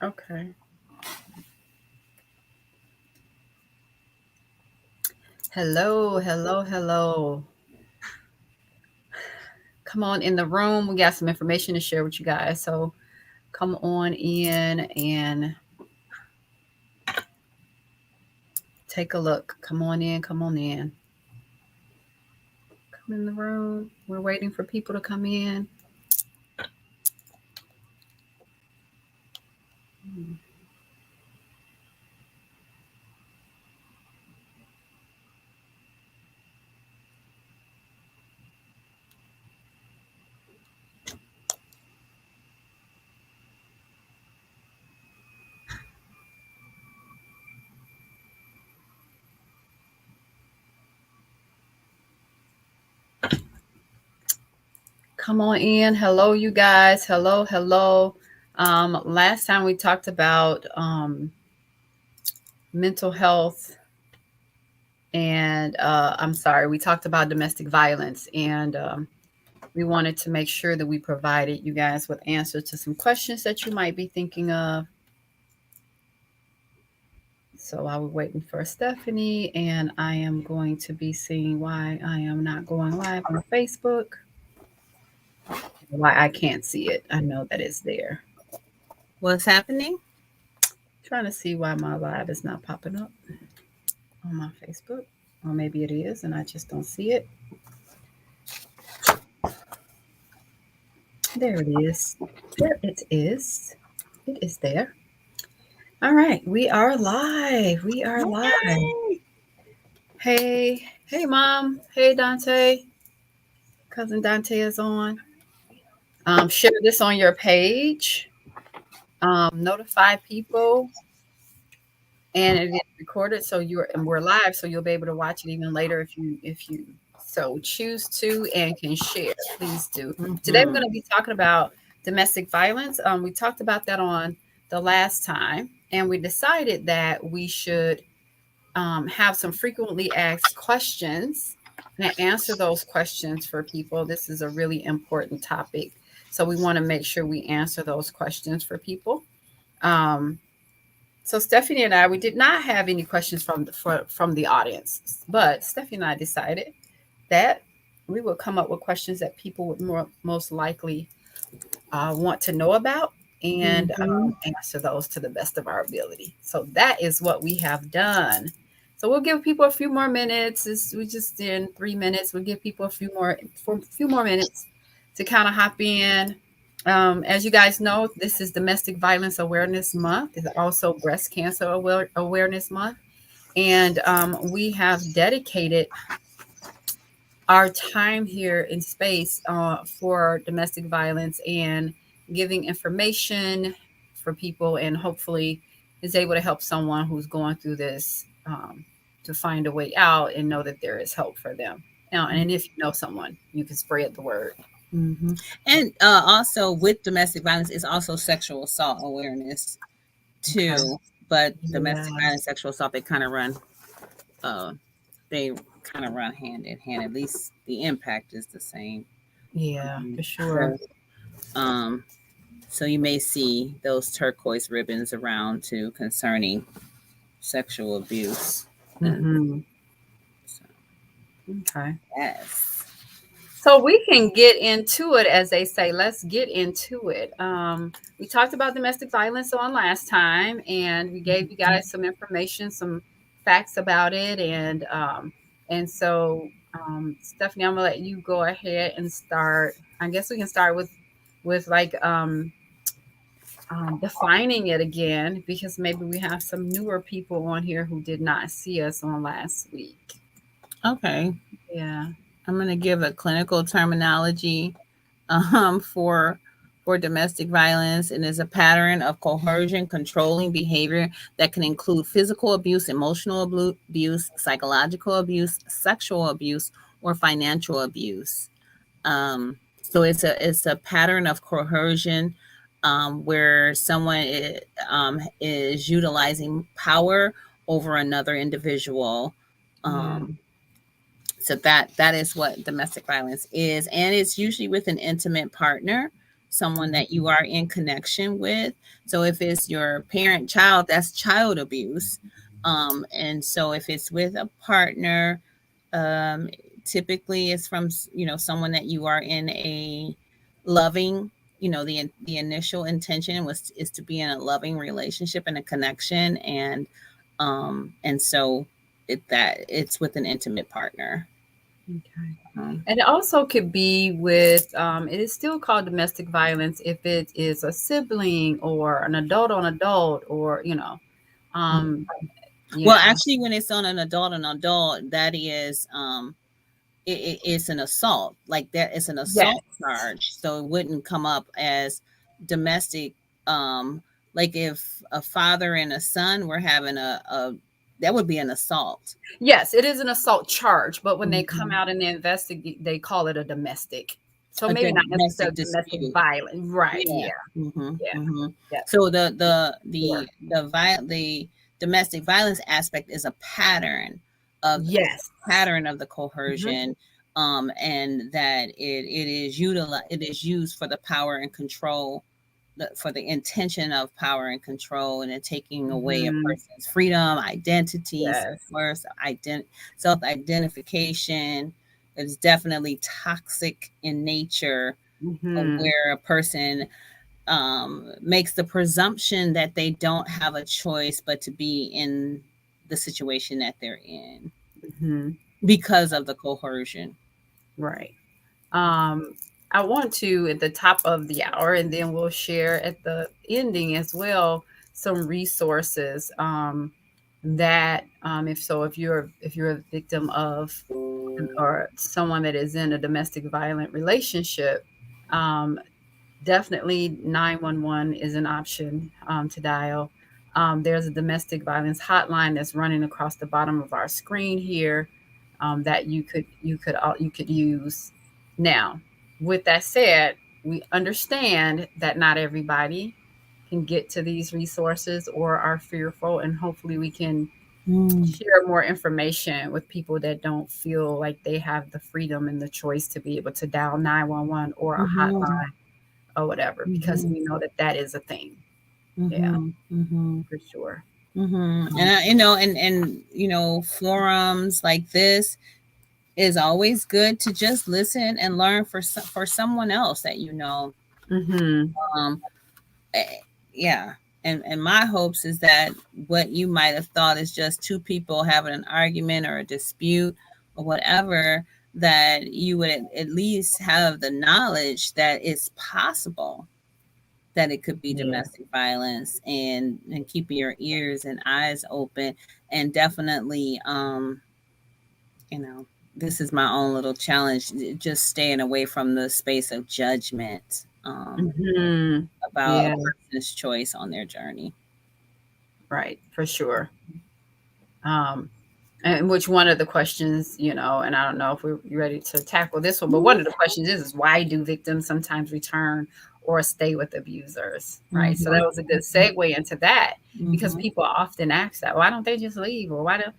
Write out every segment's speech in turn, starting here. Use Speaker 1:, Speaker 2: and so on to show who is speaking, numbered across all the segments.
Speaker 1: Okay. Hello, hello, hello. Come on in the room. We got some information to share with you guys. So come on in and take a look. Come on in, come on in. Come in the room. We're waiting for people to come in. Come on in. Hello, you guys. Hello, hello. Last time we talked about mental health, and I'm sorry, we talked about domestic violence, and we wanted to make sure that we provided you guys with answers to some questions that you might be thinking of. So while we're waiting for Stephanie, and I am going to be seeing why I am not going live on Facebook, why I can't see it. I know that it's there.
Speaker 2: What's happening?
Speaker 1: Trying to see why my live is not popping up on my Facebook. Or maybe it is, and I just don't see it. There it is. There it is. It is there. All right, we are live. We are live. Hey, hey, Mom. Hey, Dante. Cousin Dante is on. Share this on your page. Notify people, and it is recorded, so we're live, so you'll be able to watch it even later if you so choose to and can share. Please do.
Speaker 2: Mm-hmm.
Speaker 1: Today we're going to be talking about domestic violence. We talked about that on the last time, and we decided that we should have some frequently asked questions and answer those questions for people. This is a really important topic, so we want to make sure we answer those questions for people. Um, so Stephanie and I, we did not have any questions from the audience, but Stephanie and I decided that we would come up with questions that people would most likely want to know about, and answer those to the best of our ability. So that is what we have done. So we'll give people a few more minutes. We just did 3 minutes. We'll give people a few more minutes to kind of hop in. As you guys know, this is Domestic Violence Awareness Month. It's also Breast Cancer Awareness Month. And we have dedicated our time here in space for domestic violence and giving information for people, and hopefully is able to help someone who's going through this to find a way out and know that there is hope for them. And if you know someone, you can spread the word.
Speaker 2: Mm-hmm. And also with domestic violence is also sexual assault awareness too. Okay. But domestic violence, sexual assault, they kind of run hand in hand. At least the impact is the same.
Speaker 1: Yeah, for sure.
Speaker 2: So you may see those turquoise ribbons around too concerning sexual abuse.
Speaker 1: Mm-hmm. Okay.
Speaker 2: Yes.
Speaker 1: So we can get into it, as they say. Let's get into it. We talked about domestic violence on last time, and we gave you guys some information, some facts about it, and so Stephanie, I'm gonna let you go ahead and start. I guess we can start with like defining it again, because maybe we have some newer people on here who did not see us on last week.
Speaker 2: Okay.
Speaker 1: Yeah.
Speaker 2: I'm going to give a clinical terminology for domestic violence, and is a pattern of coercion, controlling behavior that can include physical abuse, emotional abuse, psychological abuse, sexual abuse, or financial abuse. So it's a pattern of coercion where someone is utilizing power over another individual. So that is what domestic violence is, and it's usually with an intimate partner. someone that you are in connection with. So if it's your parent child, that's child abuse. And so if it's with a partner, um, typically it's from, someone that you are in a loving, the initial intention is to be in a loving relationship and a connection. And so it's with an intimate partner.
Speaker 1: Okay. And it also could be with, it is still called domestic violence if it is a sibling or an adult on adult, or, um,
Speaker 2: Well,
Speaker 1: yeah.
Speaker 2: actually, when it's on an adult, that is, it's an assault. Like that, it's an
Speaker 1: Yes.
Speaker 2: assault charge. So it wouldn't come up as domestic. Like if a father and a son were having that would be an assault.
Speaker 1: Yes, it is an assault charge, but when they come
Speaker 2: Mhm.
Speaker 1: out and they investigate, they call it a domestic. So
Speaker 2: A
Speaker 1: maybe not
Speaker 2: domestic
Speaker 1: necessarily domestic
Speaker 2: dispute.
Speaker 1: violence. Right.
Speaker 2: Yeah.
Speaker 1: Yeah.
Speaker 2: hmm
Speaker 1: Yeah.
Speaker 2: hmm
Speaker 1: Yeah.
Speaker 2: So
Speaker 1: Sure.
Speaker 2: the domestic violence aspect is a
Speaker 1: Yes.
Speaker 2: pattern of the
Speaker 1: Mhm.
Speaker 2: coercion, and that it is used for the power and control, for the intention of power and control, and then taking away a
Speaker 1: Mhm.
Speaker 2: person's freedom, identity,
Speaker 1: Yes.
Speaker 2: self-worth, self-identification. It's definitely toxic in nature,
Speaker 1: Mhm.
Speaker 2: where a person makes the presumption that they don't have a choice but to be in the situation that they're in
Speaker 1: Mhm.
Speaker 2: because of the coercion.
Speaker 1: Right. Um, I want to, at the top of the hour, and then we'll share at the ending as well, some resources, that, if you're a victim of, or someone that is in a domestic violent relationship, um, definitely 911 is an option, to dial. There's a domestic violence hotline that's running across the bottom of our screen here, that you could use. Now, with that said, we understand that not everybody can get to these resources or are fearful, and hopefully we can
Speaker 2: Mm.
Speaker 1: share more information with people that don't feel like they have the freedom and the choice to be able to dial 911 or a
Speaker 2: Mhm.
Speaker 1: hotline or whatever, because
Speaker 2: Mhm.
Speaker 1: we know that that is a thing. Yeah,
Speaker 2: Mhm. Mhm.
Speaker 1: for sure.
Speaker 2: Mhm. And
Speaker 1: Um,
Speaker 2: forums like this is always good to just listen and learn for someone else that you know.
Speaker 1: mhm.
Speaker 2: Um, yeah. And my hopes is that what you might have thought is just two people having an argument or a dispute or whatever, that you would at least have the knowledge that it's possible that it could be
Speaker 1: Yeah.
Speaker 2: domestic violence, and keeping your ears and eyes open, and definitely, you know this is my own little challenge, just staying away from the space of judgment,
Speaker 1: Mhm.
Speaker 2: about a
Speaker 1: Yeah,
Speaker 2: person's choice on their journey.
Speaker 1: right, for sure. Um, and which one of the questions, and I don't know if we're ready to tackle this one, but one of the questions is why do victims sometimes return or stay with abusers, right? So that
Speaker 2: Mhm,
Speaker 1: was a good segue into that, because
Speaker 2: mhm,
Speaker 1: people often ask that, why don't they just leave? Or why don't,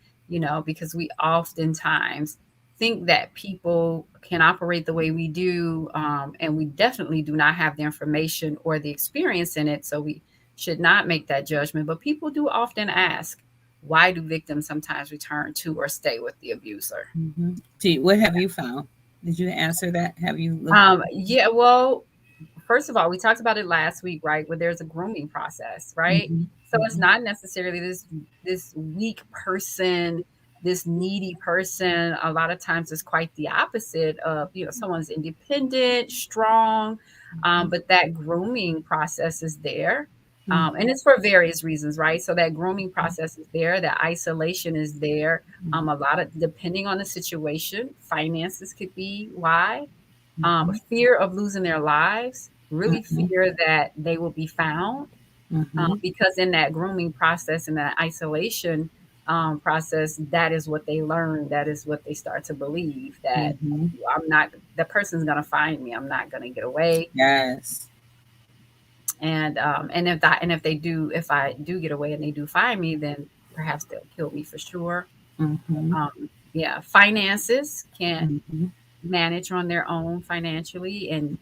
Speaker 1: because we oftentimes think that people can operate the way we do, and we definitely do not have the information or the experience in it. So we should not make that judgment. But people do often ask, why do victims sometimes return to or stay with the abuser?
Speaker 2: mhm. What have you found? Did you answer that? Have you looked?
Speaker 1: Yeah, well, first of all, we talked about it last week, right? Where there's a grooming process, right?
Speaker 2: Mhm,
Speaker 1: So it's
Speaker 2: mhm,
Speaker 1: not necessarily this weak person, this needy person. A lot of times it's quite the opposite of, someone's independent, strong, but that grooming process is there.
Speaker 2: mhm,
Speaker 1: And it's for various reasons, right? So that grooming process is there, that isolation is there.
Speaker 2: mhm,
Speaker 1: A lot of, depending on the situation, finances could be why,
Speaker 2: mhm,
Speaker 1: fear of losing their lives, really
Speaker 2: mhm,
Speaker 1: fear that they will be found,
Speaker 2: mhm,
Speaker 1: because in that grooming process and that isolation, process, that is what they learn. That is what they start to believe, that
Speaker 2: mhm.
Speaker 1: I'm not, the person's going to find me. I'm not going to get away.
Speaker 2: Yes.
Speaker 1: If I do get away and they do find me, then perhaps they'll kill me for sure.
Speaker 2: Mhm,
Speaker 1: Yeah, finances can't
Speaker 2: mhm,
Speaker 1: manage on their own financially, and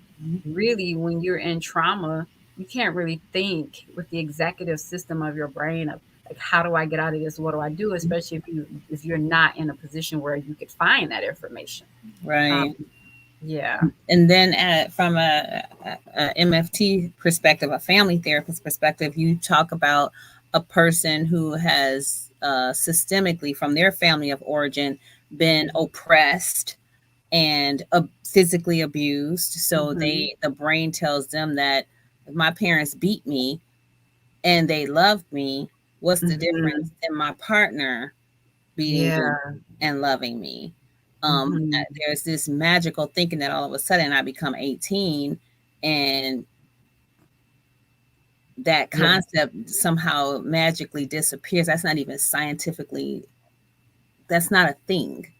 Speaker 1: really, when you're in trauma, you can't really think with the executive system of your brain of like, how do I get out of this? What do I do? Especially if you're not in a position where you could find that information. Um,
Speaker 2: Right.
Speaker 1: yeah.
Speaker 2: And then from a MFT perspective, a family therapist perspective, you talk about a person who has systemically from their family of origin been oppressed and physically abused. So
Speaker 1: Mm-hmm.
Speaker 2: the brain tells them that if my parents beat me and they loved me, what's the
Speaker 1: Mm-hmm.
Speaker 2: difference in my partner beating me
Speaker 1: Yeah.
Speaker 2: and loving me?
Speaker 1: Mm-hmm.
Speaker 2: There's this magical thinking that all of a sudden I become 18 and that
Speaker 1: Yeah.
Speaker 2: concept somehow magically disappears. That's not even scientifically, that's not a thing.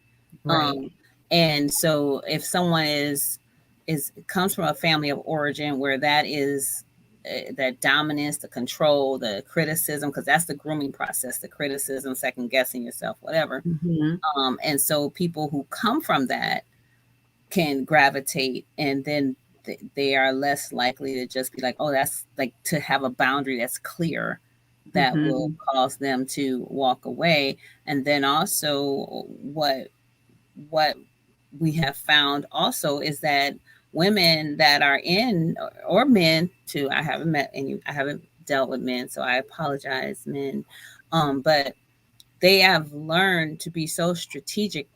Speaker 1: Right.
Speaker 2: Um, and so if someone is comes from a family of origin where that is that dominance, the control, the criticism, because that's the grooming process, the criticism, second guessing yourself, whatever.
Speaker 1: Mm-hmm.
Speaker 2: And so people who come from that can gravitate, and then they are less likely to just be like, oh, that's like to have a boundary that's clear that will
Speaker 1: Mm-hmm.
Speaker 2: cause them to walk away. And then also what we have found also is that women that are in or men too, I haven't met any, I haven't dealt with men, so I apologize, men. But they have learned to be so strategic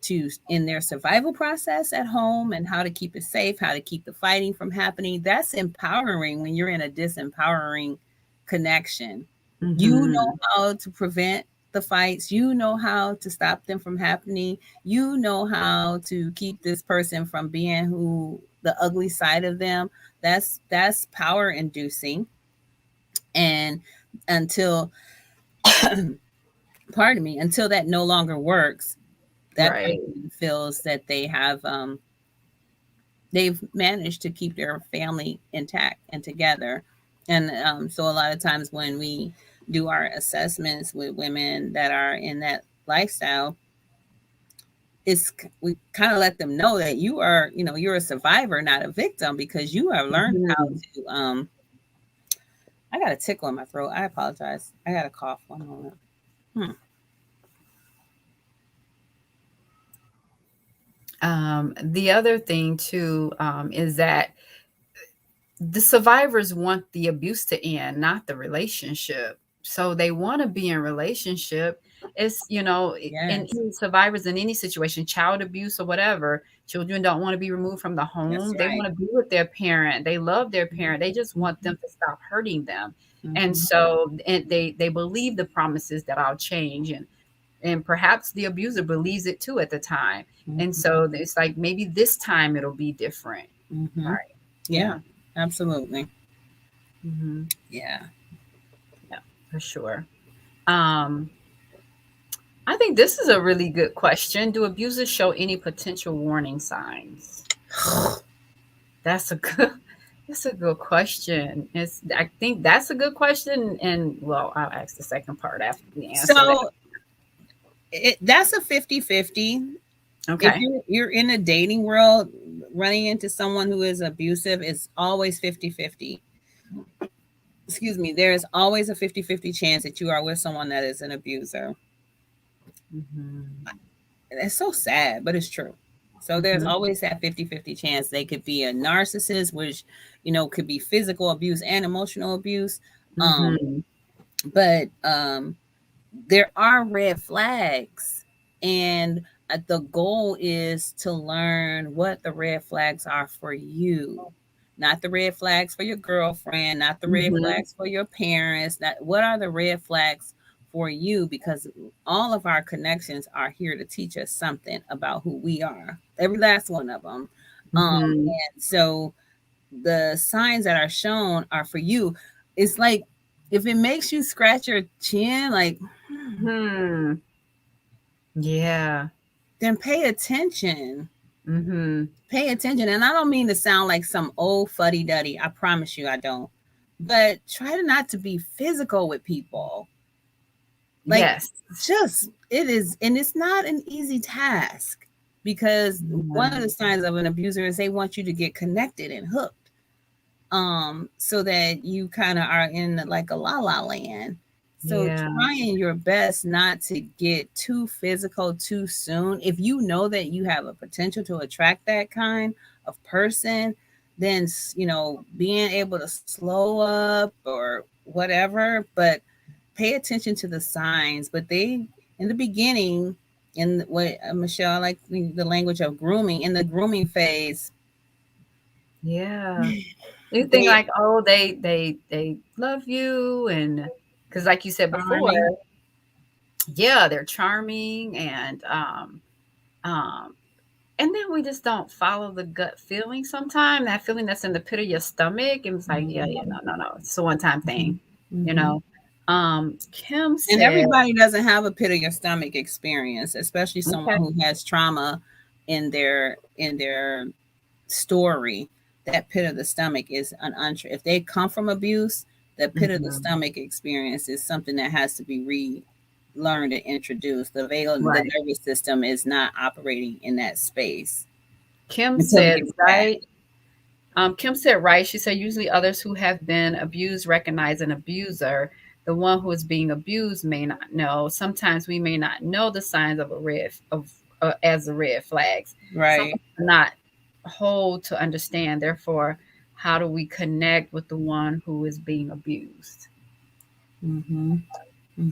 Speaker 2: to in their survival process at home and how to keep it safe, how to keep the fighting from happening. That's empowering when you're in a disempowering connection. You know
Speaker 1: Mm-hmm.
Speaker 2: how to prevent the fights, you know how to stop them from happening, you know how to keep this person from being who the ugly side of them. That's power inducing. And until pardon me, until that no longer works, that
Speaker 1: Right.
Speaker 2: person feels that they've managed to keep their family intact and together. And so a lot of times when we do our assessments with women that are in that lifestyle, it's we kind of let them know that you are, you know, you're a survivor, not a victim, because you have learned how
Speaker 1: Mm-hmm.
Speaker 2: to I got a tickle in my throat. I apologize. I got a cough. One moment.
Speaker 1: The other thing too is that the survivors want the abuse to end, not the relationship. So they want to be in relationship. It's, in
Speaker 2: Yes,
Speaker 1: any survivors in any situation, child abuse or whatever, children don't want to be removed from the
Speaker 2: that's
Speaker 1: home. They
Speaker 2: right.
Speaker 1: want to be with their parent. They love their parent. They just want
Speaker 2: Mm-hmm.
Speaker 1: them to stop hurting them. And
Speaker 2: Mm-hmm.
Speaker 1: so and they believe the promises that I'll change, and perhaps the abuser believes it too at the time. And
Speaker 2: Mm-hmm.
Speaker 1: so it's like maybe this time it'll be different.
Speaker 2: Mm-hmm.
Speaker 1: Right.
Speaker 2: Yeah,
Speaker 1: Yeah.
Speaker 2: absolutely.
Speaker 1: Hmm.
Speaker 2: Yeah.
Speaker 1: Yeah, for sure. Um, I think this is a really good question. Do abusers show any potential warning signs? That's a good that's a good question. I think that's a good question. And well, I'll ask the second part after we answer that.
Speaker 2: So that's a 50-50. If
Speaker 1: Okay.
Speaker 2: you're in a dating world, running into someone who is abusive is always 50-50. Excuse me, there's always a 50-50 chance that you are with someone that is an abuser.
Speaker 1: Hmm.
Speaker 2: It's so sad, but it's true. So there's
Speaker 1: Hmm.
Speaker 2: always that 50-50 chance they could be a narcissist, which, you know, could be physical abuse and emotional abuse. Um,
Speaker 1: Hmm.
Speaker 2: but there are red flags, and the goal is to learn what the red flags are for you, not the red flags for your girlfriend, not the red
Speaker 1: Hmm.
Speaker 2: flags for your parents, not what are the red flags for you, because all of our connections are here to teach us something about who we are, every last one of them.
Speaker 1: Hmm.
Speaker 2: And so the signs that are shown are for you. It's like if it makes you scratch your chin, like,
Speaker 1: Hmm. Yeah.
Speaker 2: then pay attention.
Speaker 1: Hmm.
Speaker 2: Pay attention. And I don't mean to sound like some old fuddy duddy. I promise you I don't. But try to not to be physical with people. Like,
Speaker 1: Yes.
Speaker 2: just, it is, and it's not an easy task because one of the signs of an abuser is they want you to get connected and hooked, so that you kind of are in like a la land. So trying your best not to get too physical too soon. If you know that you have a potential to attract that kind of person, then, you know, being able to slow up or whatever, but pay attention to the signs. But they, in the beginning, in what Michelle, like the language of grooming, in the grooming phase.
Speaker 1: Yeah. You think like, oh, they love you, and because like you said before, yeah, they're charming, and then we just don't follow the gut feeling sometimes. That feeling that's in the pit of your stomach, and it's like, yeah, no, it's a one-time thing, you know. Kim said,
Speaker 2: and everybody doesn't have a pit of your stomach experience, especially someone who has trauma in their story. That pit of the stomach is an untrue. If they come from abuse, the pit of the stomach experience is something that has to be relearned and introduced. The vagal, the nervous system is not operating in that space.
Speaker 1: Kim said, right. Kim said, right. She said, usually others who have been abused recognize an abuser. The one who is being abused may not know. Sometimes we may not know the signs of as the red flags.
Speaker 2: Right.
Speaker 1: Some not whole to understand. Therefore, how do we connect with the one who is being abused?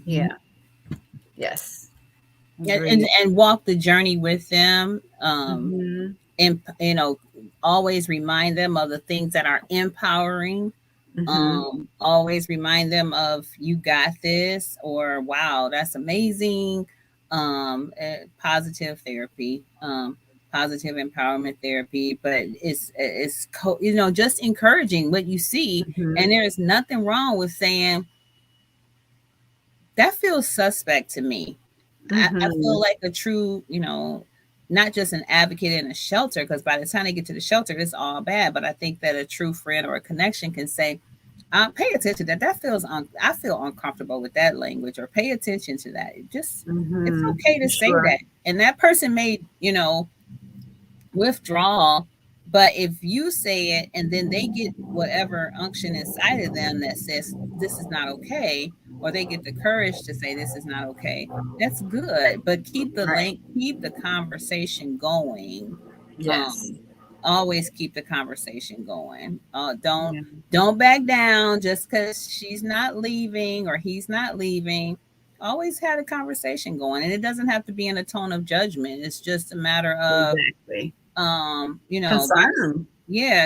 Speaker 1: Yeah. Yes.
Speaker 2: And walk the journey with them. And, you know, always remind them of the things that are empowering. Always remind them of, you got this, or wow, that's amazing. Positive therapy, positive empowerment therapy, but it's you know, just encouraging what you see. And there is nothing wrong with saying, that feels suspect to me. I feel like a true, you know, not just an advocate in a shelter, because by the time they get to the shelter, it's all bad. But I think that a true friend or a connection can say, pay attention to that. I feel uncomfortable with that language, or pay attention to that. It's okay to say that. And that person may, you know, withdraw. But if you say it and then they get whatever unction inside of them that says this is not okay, or they get the courage to say this is not okay, that's good. But keep the conversation going.
Speaker 1: Yes.
Speaker 2: Always keep the conversation going. Don't back down just because she's not leaving or he's not leaving. Always had a conversation going, and it doesn't have to be in a tone of judgment. It's just a matter of you know,
Speaker 1: concern.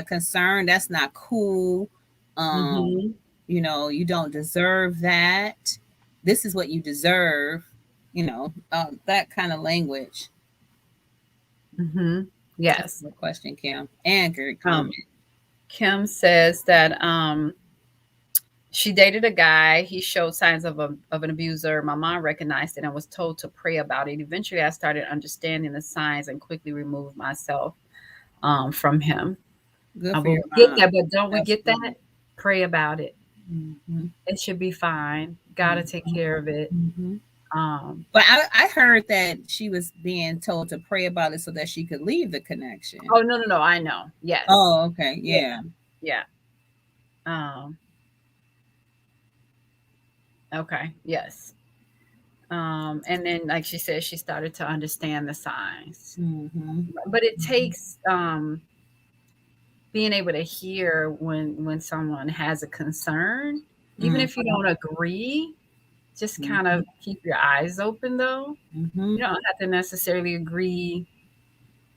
Speaker 2: Concern. That's not cool. You know, you don't deserve that. This is what you deserve. You know, that kind of language.
Speaker 1: Yes.
Speaker 2: Good question, Kim. And good comment.
Speaker 1: Kim says that she dated a guy. He showed signs of an abuser. My mom recognized it and was told to pray about it. Eventually, I started understanding the signs and quickly removed myself from him.
Speaker 2: Good
Speaker 1: I
Speaker 2: for
Speaker 1: will get that, but don't we get that? Pray about it. It should be fine. Got to take care of it.
Speaker 2: But I heard that she was being told to pray about it so that she could leave the connection.
Speaker 1: Oh, no. I know. Yes.
Speaker 2: Oh, okay. Yeah.
Speaker 1: Okay. Yes. And then, like she said, she started to understand the signs. But it takes being able to hear when someone has a concern, even if you don't agree. Just kind of keep your eyes open, though. You don't have to necessarily agree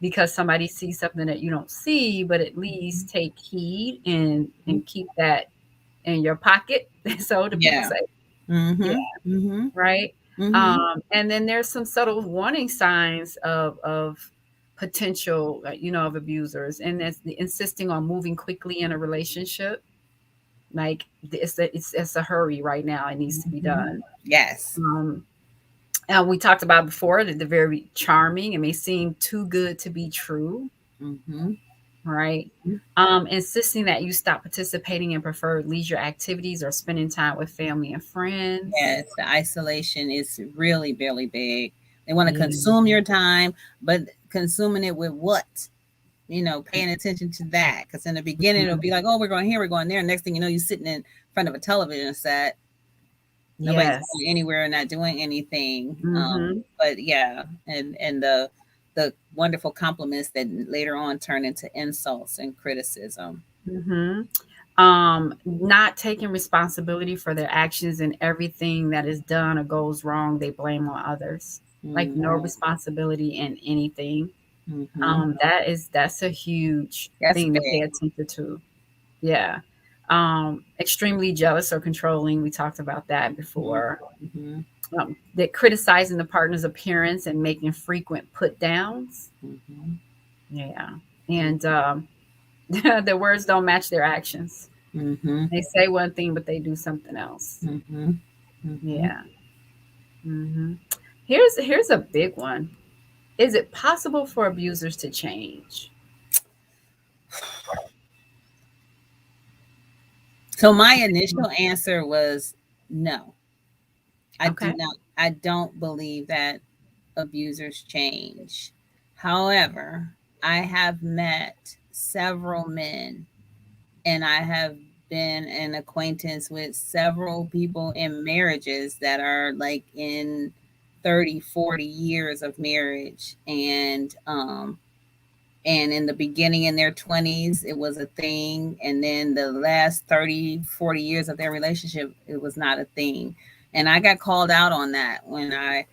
Speaker 1: because somebody sees something that you don't see, but at least take heed and keep that in your pocket, so to people say. Right? And then there's some subtle warning signs of potential, you know, of abusers, and that's the insisting on moving quickly in a relationship. Like it's a hurry right now. It needs to be done.
Speaker 2: Yes.
Speaker 1: And we talked about before that they're very charming. It may seem too good to be true. Right. Insisting that you stop participating in preferred leisure activities or spending time with family and friends.
Speaker 2: Yes, the isolation is really, really big. They want to
Speaker 1: Yeah.
Speaker 2: consume your time, but consuming it with what? Paying attention to that. Because in the beginning, it'll be like, oh, we're going here, we're going there. Next thing you know, you're sitting in front of a television set. Nobody's
Speaker 1: Yes.
Speaker 2: going anywhere, not doing anything.
Speaker 1: Mm-hmm.
Speaker 2: But yeah, and the wonderful compliments that later on turn into insults and criticism.
Speaker 1: Mm-hmm. Not taking responsibility for their actions, and everything that is done or goes wrong, they blame on others. Like no
Speaker 2: Mm-hmm.
Speaker 1: responsibility in anything.
Speaker 2: Mm-hmm.
Speaker 1: That's a huge
Speaker 2: That's
Speaker 1: thing to pay
Speaker 2: big.
Speaker 1: attention to. Yeah. Extremely jealous or controlling. We talked about that before.
Speaker 2: Mm-hmm.
Speaker 1: That criticizing the partner's appearance and making frequent put downs.
Speaker 2: Mm-hmm.
Speaker 1: Yeah. And their words don't match their actions.
Speaker 2: Mm-hmm.
Speaker 1: They say one thing, but they do something else.
Speaker 2: Mm-hmm. Mm-hmm.
Speaker 1: Yeah. Hmm. Here's a big one. Is it possible for abusers to change?
Speaker 2: So my initial answer was no. I do
Speaker 1: Okay.
Speaker 2: not. I don't believe that abusers change. However, I have met several men, and I have been an acquaintance with several people in marriages that are like in 30, 40 years of marriage, and in the beginning in their 20s it was a thing, and then the last 30, 40 years of their relationship it was not a thing. And I got called out on that when I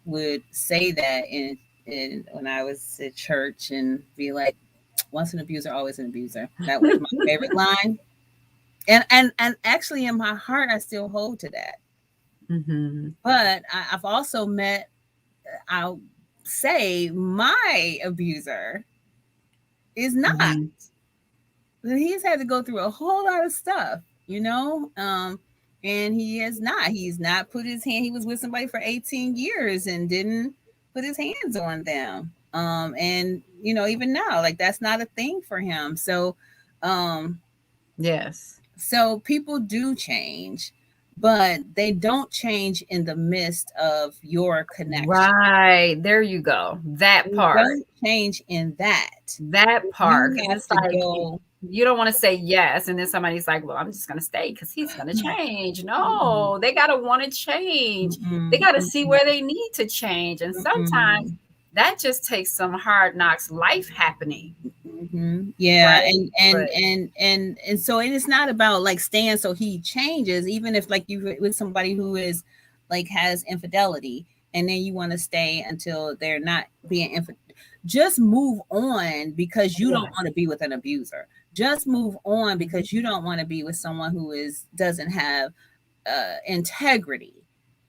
Speaker 2: would say that in when I was at church and be like, once an abuser always an abuser. That was my favorite line. And actually in my heart I still hold to that.
Speaker 1: Hmm.
Speaker 2: But I've also met, I'll say, my abuser is not.
Speaker 1: Hmm.
Speaker 2: He's had to go through a whole lot of stuff, and he's not put his hand. He was with somebody for 18 years and didn't put his hands on them. And even now, like, that's not a thing for him. Um,
Speaker 1: Yes.
Speaker 2: so people do change, but they don't change in the midst of your connection.
Speaker 1: Right. There you go. That
Speaker 2: They
Speaker 1: part.
Speaker 2: don't change in that.
Speaker 1: That part.
Speaker 2: You
Speaker 1: Because
Speaker 2: have
Speaker 1: it's
Speaker 2: to
Speaker 1: like
Speaker 2: go.
Speaker 1: you don't want to say yes. And then somebody's like, well, I'm just going to stay because he's going to change.
Speaker 2: Mm-mm,
Speaker 1: No, they got to want to change. They
Speaker 2: mm-mm,
Speaker 1: got to see
Speaker 2: mm-mm,
Speaker 1: where they need to change. And sometimes
Speaker 2: mm-mm.
Speaker 1: that just takes some hard knocks life happening.
Speaker 2: Yeah,
Speaker 1: Right. But
Speaker 2: and so it's not about like staying so he changes, even if like you with somebody who is like has infidelity, and then you want to stay until they're not being just move on because you don't
Speaker 1: yes.
Speaker 2: want to be with an abuser. Just move on because you don't want to be with someone who doesn't have integrity.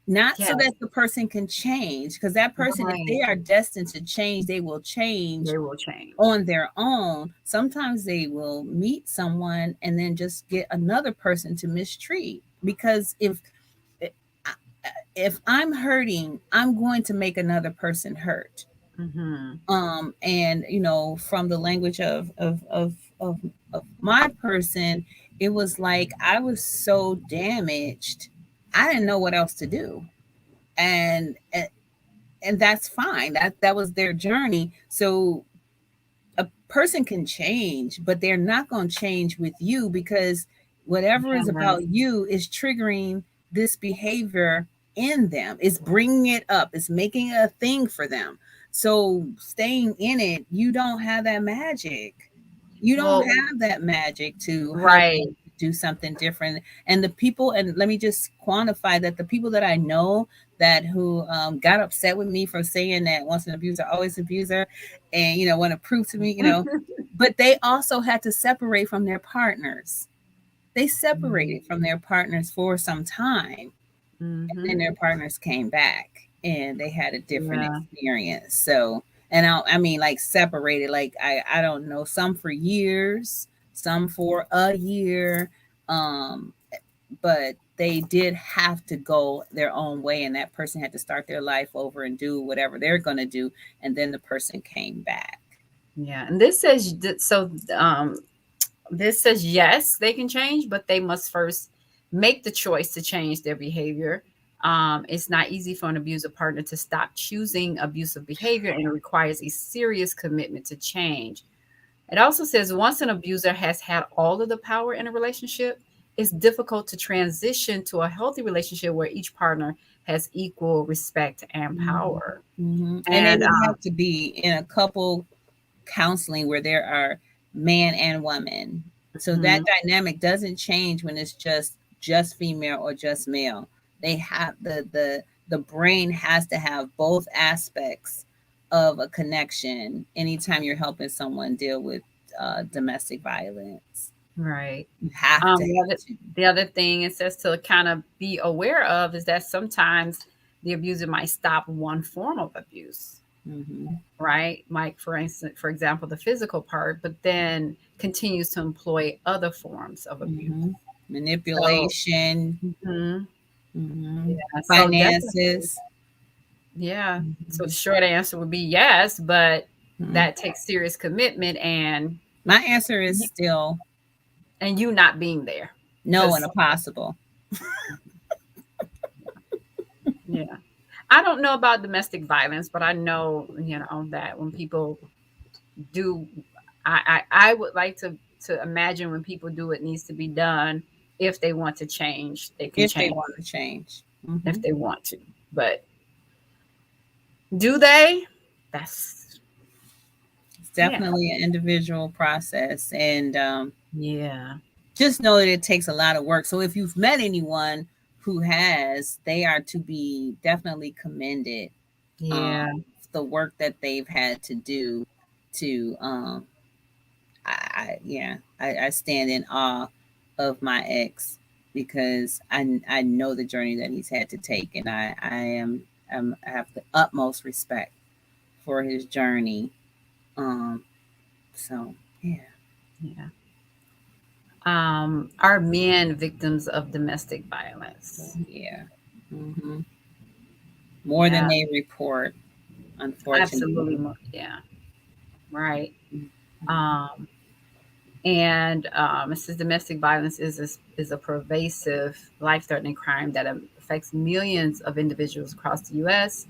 Speaker 2: Not so
Speaker 1: Yes.
Speaker 2: that the person can change, because that person, if
Speaker 1: Right.
Speaker 2: they are destined to change, they will change
Speaker 1: They will change.
Speaker 2: on their own. Sometimes they will meet someone and then just get another person to mistreat. Because if I'm hurting, I'm going to make another person hurt.
Speaker 1: Hmm.
Speaker 2: And from the language of my person, it was like I was so damaged, I didn't know what else to do. And and that's fine. That was their journey. So a person can change, but they're not going to change with you, because whatever is
Speaker 1: Right.
Speaker 2: about you is triggering this behavior in them. It's bringing it up. It's making it a thing for them. So staying in it, you don't have that magic. You don't
Speaker 1: Well,
Speaker 2: have that magic to help
Speaker 1: right.
Speaker 2: them do something different. And the people, and let me just quantify that, the people that I know that who got upset with me for saying that once an abuser, always abuser, and want to prove to me, but they also had to separate from their partners. They separated from their partners for some time, and
Speaker 1: Mm-hmm.
Speaker 2: then their partners came back and they had a different
Speaker 1: Yeah.
Speaker 2: experience. So, and I mean, like separated, like I don't know, some for years, some for a year, um, but they did have to go their own way, and that person had to start their life over and do whatever they're going to do, and then the person came back.
Speaker 1: Yeah. And this says so. This says yes, they can change, but they must first make the choice to change their behavior. It's not easy for an abusive partner to stop choosing abusive behavior, and it requires a serious commitment to change. It also says once an abuser has had all of the power in a relationship, it's difficult to transition to a healthy relationship where each partner has equal respect and power.
Speaker 2: And they
Speaker 1: And
Speaker 2: would have to be in a couple counseling where there are man and woman. So that dynamic doesn't change when it's just female or just male. They have the brain has to have both aspects of a connection anytime you're helping someone deal with domestic violence.
Speaker 1: right.
Speaker 2: You have to.
Speaker 1: The other thing it says to kind of be aware of is that sometimes the abuser might stop one form of abuse, right? Like for instance, for example, the physical part, but then continues to employ other forms of abuse,
Speaker 2: manipulation,
Speaker 1: yeah,
Speaker 2: finances.
Speaker 1: Yeah. So the short answer would be yes, but that takes serious commitment, and
Speaker 2: my answer is still
Speaker 1: you not being there.
Speaker 2: No and impossible.
Speaker 1: Yeah. I don't know about domestic violence, but I know, that when people do, I would like to imagine when people do what needs to be done, if they want to change, they can change.
Speaker 2: If they want to change.
Speaker 1: If they want to. But do they? It's
Speaker 2: definitely an individual process. And
Speaker 1: yeah,
Speaker 2: just know that it takes a lot of work. So if you've met anyone who has, they are to be definitely commended.
Speaker 1: Yeah.
Speaker 2: The work that they've had to do to I stand in awe of my ex, because I know the journey that he's had to take, and I have the utmost respect for his journey. So yeah.
Speaker 1: Are men victims of domestic violence?
Speaker 2: Yeah. More than they report, unfortunately.
Speaker 1: Absolutely more. Yeah. Right. And it says domestic violence is a pervasive, life-threatening crime that affects millions of individuals across the U.S.,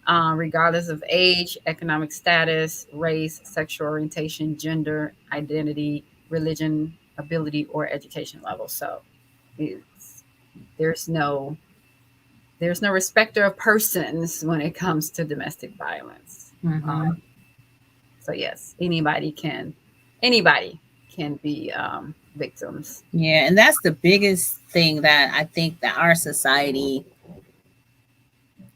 Speaker 1: regardless of age, economic status, race, sexual orientation, gender, identity, religion, ability, or education level. So there's no respecter of persons when it comes to domestic violence. So yes, anybody can be victims.
Speaker 2: Yeah, and that's the biggest thing that I think that our society,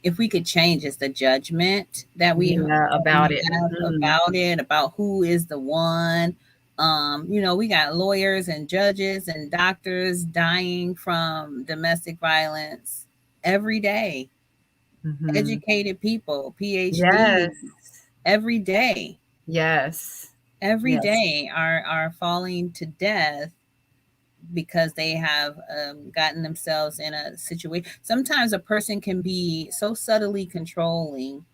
Speaker 2: if we could change, is the judgment that we have
Speaker 1: about it,
Speaker 2: about who is the one. We got lawyers and judges and doctors dying from domestic violence every day. Educated people, PhDs, every day. Every day are falling to death because they have gotten themselves in a situation. Sometimes a person can be so subtly controlling.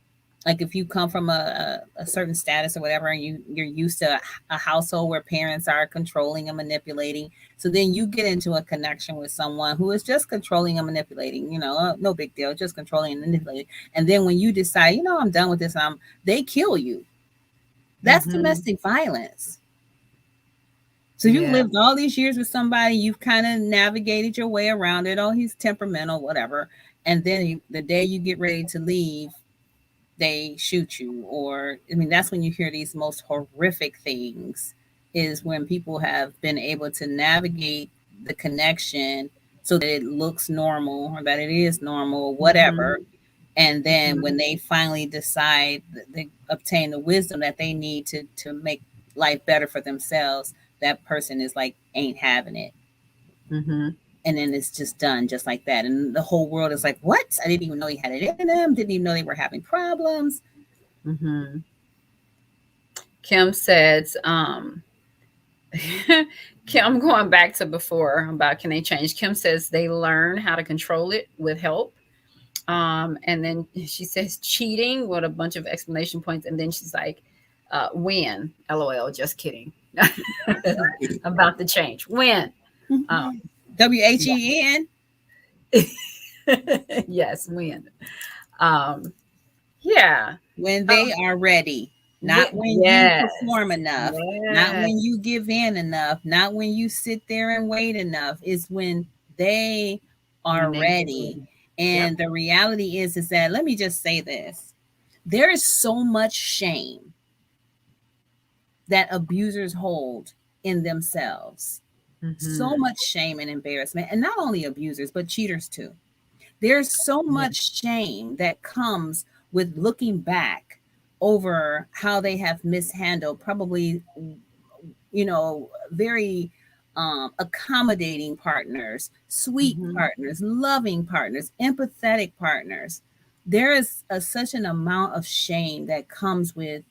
Speaker 2: Like if you come from a certain status or whatever, and you're used to a household where parents are controlling and manipulating. So then you get into a connection with someone who is just controlling and manipulating, no big deal, just controlling and manipulating. And then when you decide, I'm done with this, they kill you. That's domestic violence. So you've lived all these years with somebody, you've kind of navigated your way around it. Oh, he's temperamental, whatever. And then the day you get ready to leave, they shoot you. Or, that's when you hear these most horrific things, is when people have been able to navigate the connection so that it looks normal, or that it is normal, whatever. And then when they finally decide that they obtain the wisdom that they need to make life better for themselves, that person is like, ain't having it. And then it's just done just like that. And the whole world is like, what? I didn't even know he had it in them. Didn't even know they were having problems.
Speaker 1: Kim says, I'm going back to before about can they change. Kim says they learn how to control it with help. And then she says cheating with a bunch of exclamation points. And then she's like, when? LOL, just kidding. About the change. When?
Speaker 2: WHEN.
Speaker 1: Yes, when. Um, yeah.
Speaker 2: When they are ready, not when you
Speaker 1: Yes.
Speaker 2: perform enough, not
Speaker 1: Yes.
Speaker 2: when you give in enough, not when you sit there and wait enough. It's when they
Speaker 1: When
Speaker 2: are
Speaker 1: they get
Speaker 2: ready.
Speaker 1: ready. Yep.
Speaker 2: And the reality is that, let me just say this, there is so much shame that abusers hold in themselves. So
Speaker 1: Mm-hmm.
Speaker 2: much shame and embarrassment, and not only abusers, but cheaters too. There's so
Speaker 1: Yeah.
Speaker 2: much shame that comes with looking back over how they have mishandled probably, very accommodating partners, sweet
Speaker 1: Mm-hmm.
Speaker 2: partners, loving partners, empathetic partners. There is such an amount of shame that comes with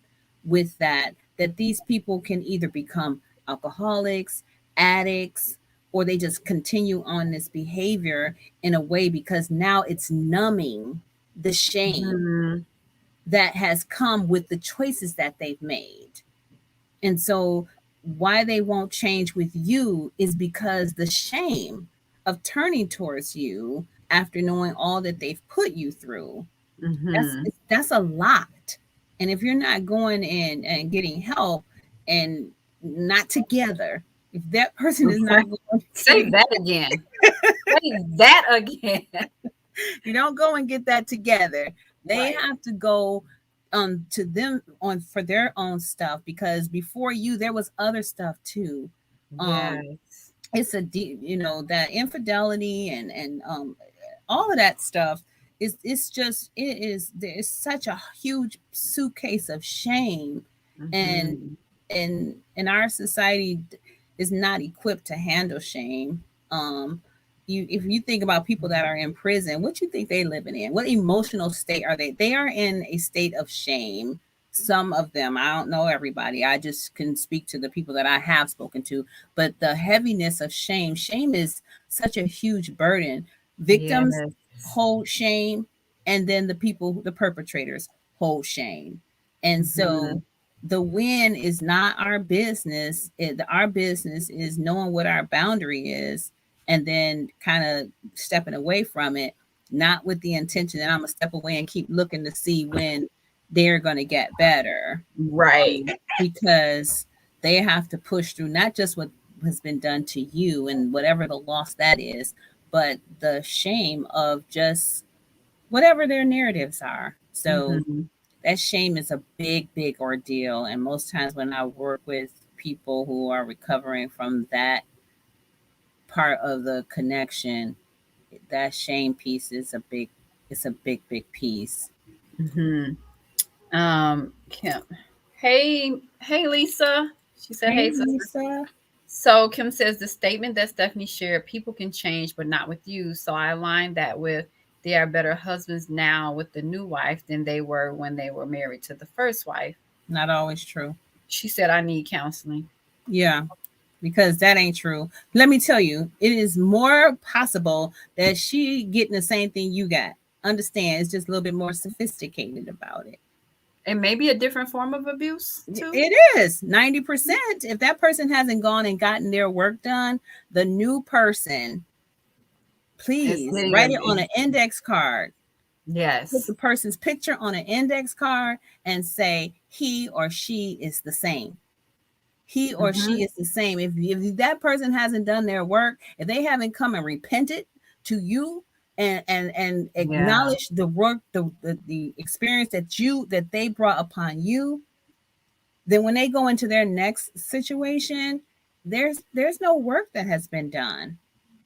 Speaker 2: that these people can either become alcoholics, addicts, or they just continue on this behavior in a way because now it's numbing the shame
Speaker 1: Mm-hmm.
Speaker 2: that has come with the choices that they've made. And so, why they won't change with you is because the shame of turning towards you after knowing all that they've put you through, that's
Speaker 1: Mm-hmm.
Speaker 2: that's a lot. And if you're not going in and getting help and not together, if that person is not going
Speaker 1: Say that again. Say that again.
Speaker 2: you don't go and get that together. They
Speaker 1: Right.
Speaker 2: have to go to them on for their own stuff, because before you there was other stuff too. Um
Speaker 1: Yes.
Speaker 2: it's that infidelity and all of that stuff it's just it is there's such a huge suitcase of shame, and
Speaker 1: Mm-hmm.
Speaker 2: and our society is not equipped to handle shame. um if you think about people that are in prison, what you think they living in, what emotional state are they are in a state of shame. Some of them, I don't know everybody, I just can speak to the people that I have spoken to, but the heaviness of shame is such a huge burden. Victims
Speaker 1: Yes.
Speaker 2: hold shame, and then the perpetrators hold shame. And
Speaker 1: Mm-hmm.
Speaker 2: so the win is not our business. Our business is knowing what our boundary is, and then kind of stepping away from it, not with the intention that I'm going to step away and keep looking to see when they're going to get better.
Speaker 1: Right.
Speaker 2: Because they have to push through not just what has been done to you and whatever the loss that is, but the shame of just whatever their narratives are. So
Speaker 1: Mm-hmm.
Speaker 2: that shame is a big, big ordeal. And most times when I work with people who are recovering from that part of the connection, that shame piece is it's a big, big piece.
Speaker 1: Mm-hmm. Kim. Hey, Lisa. She said,
Speaker 2: Hey,
Speaker 1: hey, sister.
Speaker 2: Lisa.
Speaker 1: So Kim says the statement that Stephanie shared, people can change, but not with you. So I aligned that with they are better husbands now with the new wife than they were when they were married to the first wife.
Speaker 2: Not always true.
Speaker 1: She said, I need counseling.
Speaker 2: Yeah, because that ain't true. Let me tell you, it is more possible that she getting the same thing you got. Understand? It's just a little bit more sophisticated about it.
Speaker 1: And maybe a different form of abuse too.
Speaker 2: It is 90%. If that person hasn't gone and gotten their work done, the new person,
Speaker 1: It's
Speaker 2: please
Speaker 1: getting
Speaker 2: write it on an index card. Put
Speaker 1: yes.
Speaker 2: the person's picture on an index card and say he or she is the same. He or
Speaker 1: Mm-hmm.
Speaker 2: she is the same. If that person hasn't done their work, if they haven't come and repented to you and
Speaker 1: Yeah.
Speaker 2: acknowledged the work, the experience that they brought upon you, then when they go into their next situation, there's no work that has been done.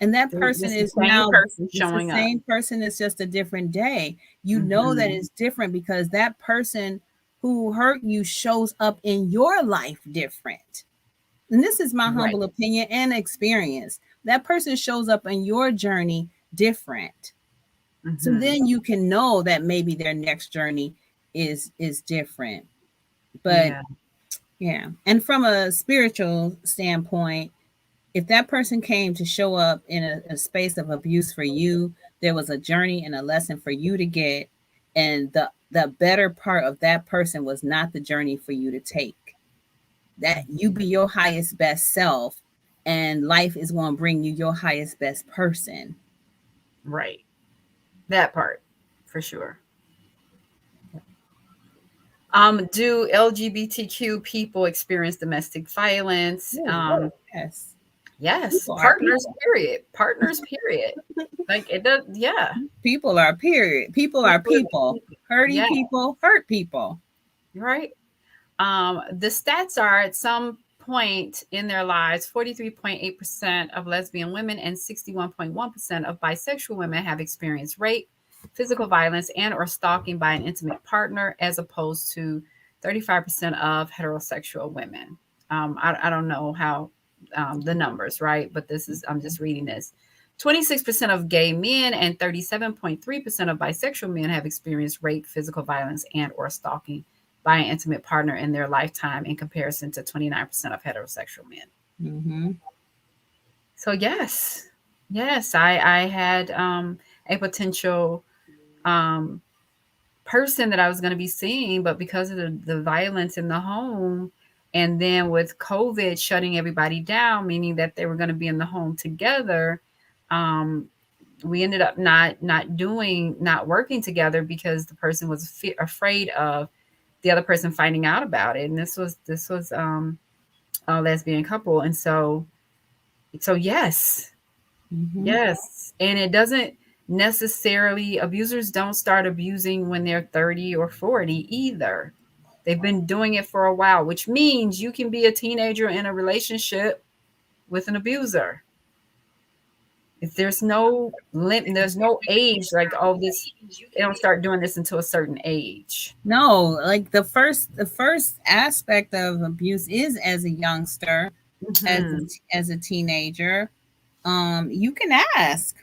Speaker 2: And that person
Speaker 1: It's the
Speaker 2: is
Speaker 1: same
Speaker 2: now
Speaker 1: person
Speaker 2: it's the
Speaker 1: showing up.
Speaker 2: same person, it's just a different day. You know that
Speaker 1: Mm-hmm.
Speaker 2: it's different because that person who hurt you shows up in your life different. And this is my
Speaker 1: Right.
Speaker 2: humble opinion and experience. That person shows up in your journey different. So
Speaker 1: Mm-hmm.
Speaker 2: then you can know that maybe their next journey is different. But
Speaker 1: Yeah.
Speaker 2: yeah. And from a spiritual standpoint, if that person came to show up in a space of abuse for you, there was a journey and a lesson for you to get. And the better part of that person was not the journey for you to take. That you be your highest best self, and life is going to bring you your highest best person.
Speaker 1: Right. That part, for sure. Do LGBTQ people experience domestic violence?
Speaker 2: Ooh, yes.
Speaker 1: Yes,
Speaker 2: People are
Speaker 1: partners,
Speaker 2: people.
Speaker 1: period. Partners, period. Like it does, yeah.
Speaker 2: People are period. People are
Speaker 1: People,
Speaker 2: people. Hurting
Speaker 1: yeah,
Speaker 2: people hurt people.
Speaker 1: right. The stats are at some point in their lives, 43.8% of lesbian women and 61.1% of bisexual women have experienced rape, physical violence, and or stalking by an intimate partner, as opposed to 35% of heterosexual women. I don't know how the numbers, right? But this is, I'm just reading this. 26% of gay men and 37.3% of bisexual men have experienced rape, physical violence, and or stalking by an intimate partner in their lifetime, in comparison to 29% of heterosexual men.
Speaker 2: Mm-hmm.
Speaker 1: So yes, I had a potential um, person that I was going to be seeing, but because of the violence in the home, and then with COVID shutting everybody down, meaning that they were going to be in the home together, um, we ended up not working together because the person was afraid of the other person finding out about it. And this was a lesbian couple. And so yes,
Speaker 2: Mm-hmm.
Speaker 1: yes. And it doesn't necessarily, abusers don't start abusing when they're 30 or 40 either. They've been doing it for a while, which means you can be a teenager in a relationship with an abuser. If there's no limit, there's no age, like, oh, this, they don't start doing this until a certain age.
Speaker 2: No, like the first aspect of abuse is as a youngster,
Speaker 1: Hmm.
Speaker 2: as a teenager. You can ask,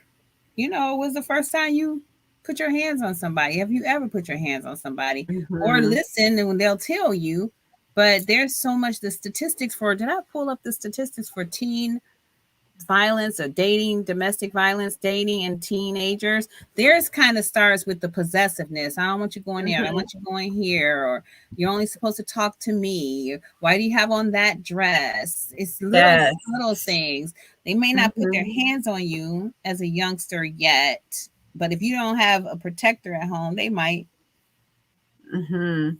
Speaker 2: was the first time you put your hands on somebody? Have you ever put your hands on somebody? Or
Speaker 1: Hmm.
Speaker 2: listen and they'll tell you, but there's so much, the statistics for, did I pull up the statistics for teen violence or dating, domestic violence, dating and teenagers? There's kind of starts with the possessiveness. I don't want you going there. I don't
Speaker 1: Hmm.
Speaker 2: want you going here. Or you're only supposed to talk to me. Why do you have on that dress? It's little,
Speaker 1: Yes.
Speaker 2: little things. They may not put their
Speaker 1: Hmm.
Speaker 2: hands on you as a youngster yet, but if you don't have a protector at home, they might.
Speaker 1: Hmm.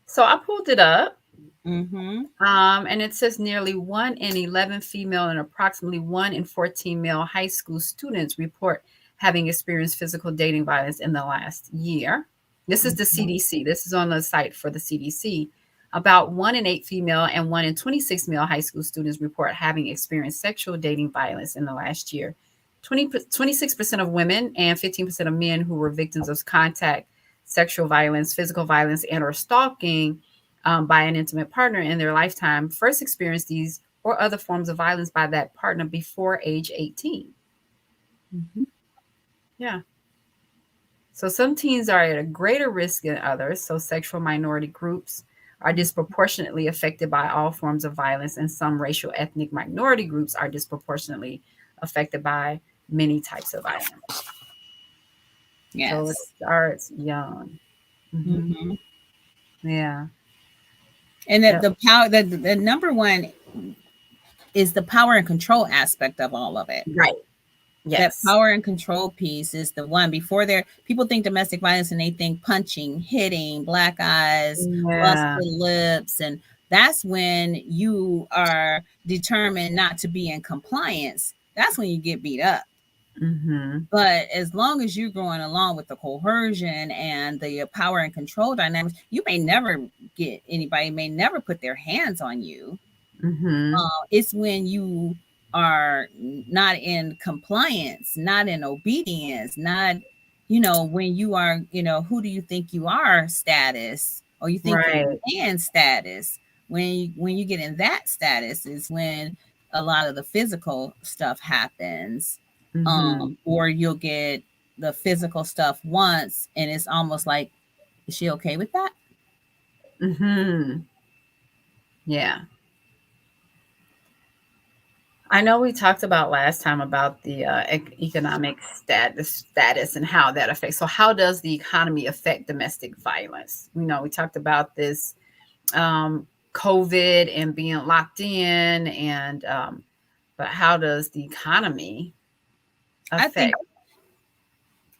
Speaker 1: So I pulled it up,
Speaker 2: Mm-hmm.
Speaker 1: and it says nearly 1 in 11 female and approximately 1 in 14 male high school students report having experienced physical dating violence in the last year. This is the CDC. This is on the site for the CDC. About 1 in 8 female and 1 in 26 male high school students report having experienced sexual dating violence in the last year. 26% of women and 15% of men who were victims of contact sexual violence, physical violence, and or stalking by an intimate partner in their lifetime first experienced these or other forms of violence by that partner before age 18.
Speaker 2: Mm-hmm.
Speaker 1: Yeah. So some teens are at a greater risk than others. So sexual minority groups are disproportionately affected by all forms of violence, and some racial ethnic minority groups are disproportionately affected by many types of violence. So it
Speaker 2: Yes.
Speaker 1: starts young. Hmm.
Speaker 2: Mm-hmm.
Speaker 1: Yeah.
Speaker 2: And that
Speaker 1: Yep.
Speaker 2: the power, the number one is the power and control aspect of all of it.
Speaker 1: Right.
Speaker 2: That
Speaker 1: Yes.
Speaker 2: power and control piece is the one. Before there, people think domestic violence and they think punching, hitting, black eyes,
Speaker 1: Yeah.
Speaker 2: busted lips, and that's when you are determined not to be in compliance. That's when you get beat up.
Speaker 1: Hmm.
Speaker 2: But as long as you're going along with the coercion and the power and control dynamics, you may never get, anybody may never put their hands on you.
Speaker 1: Hmm.
Speaker 2: It's when you are not in compliance, not in obedience, not, when you are, who do you think you are status, or you think you're
Speaker 1: Right.
Speaker 2: in status. When you get in that status is when a lot of the physical stuff happens.
Speaker 1: Hmm.
Speaker 2: Or you'll get the physical stuff once and it's almost like, is she okay with that?
Speaker 1: Hmm. Yeah. I know we talked about last time about the economic status and how that affects. So, how does the economy affect domestic violence? We talked about this COVID and being locked in, and but how does the economy
Speaker 2: I think
Speaker 1: affect?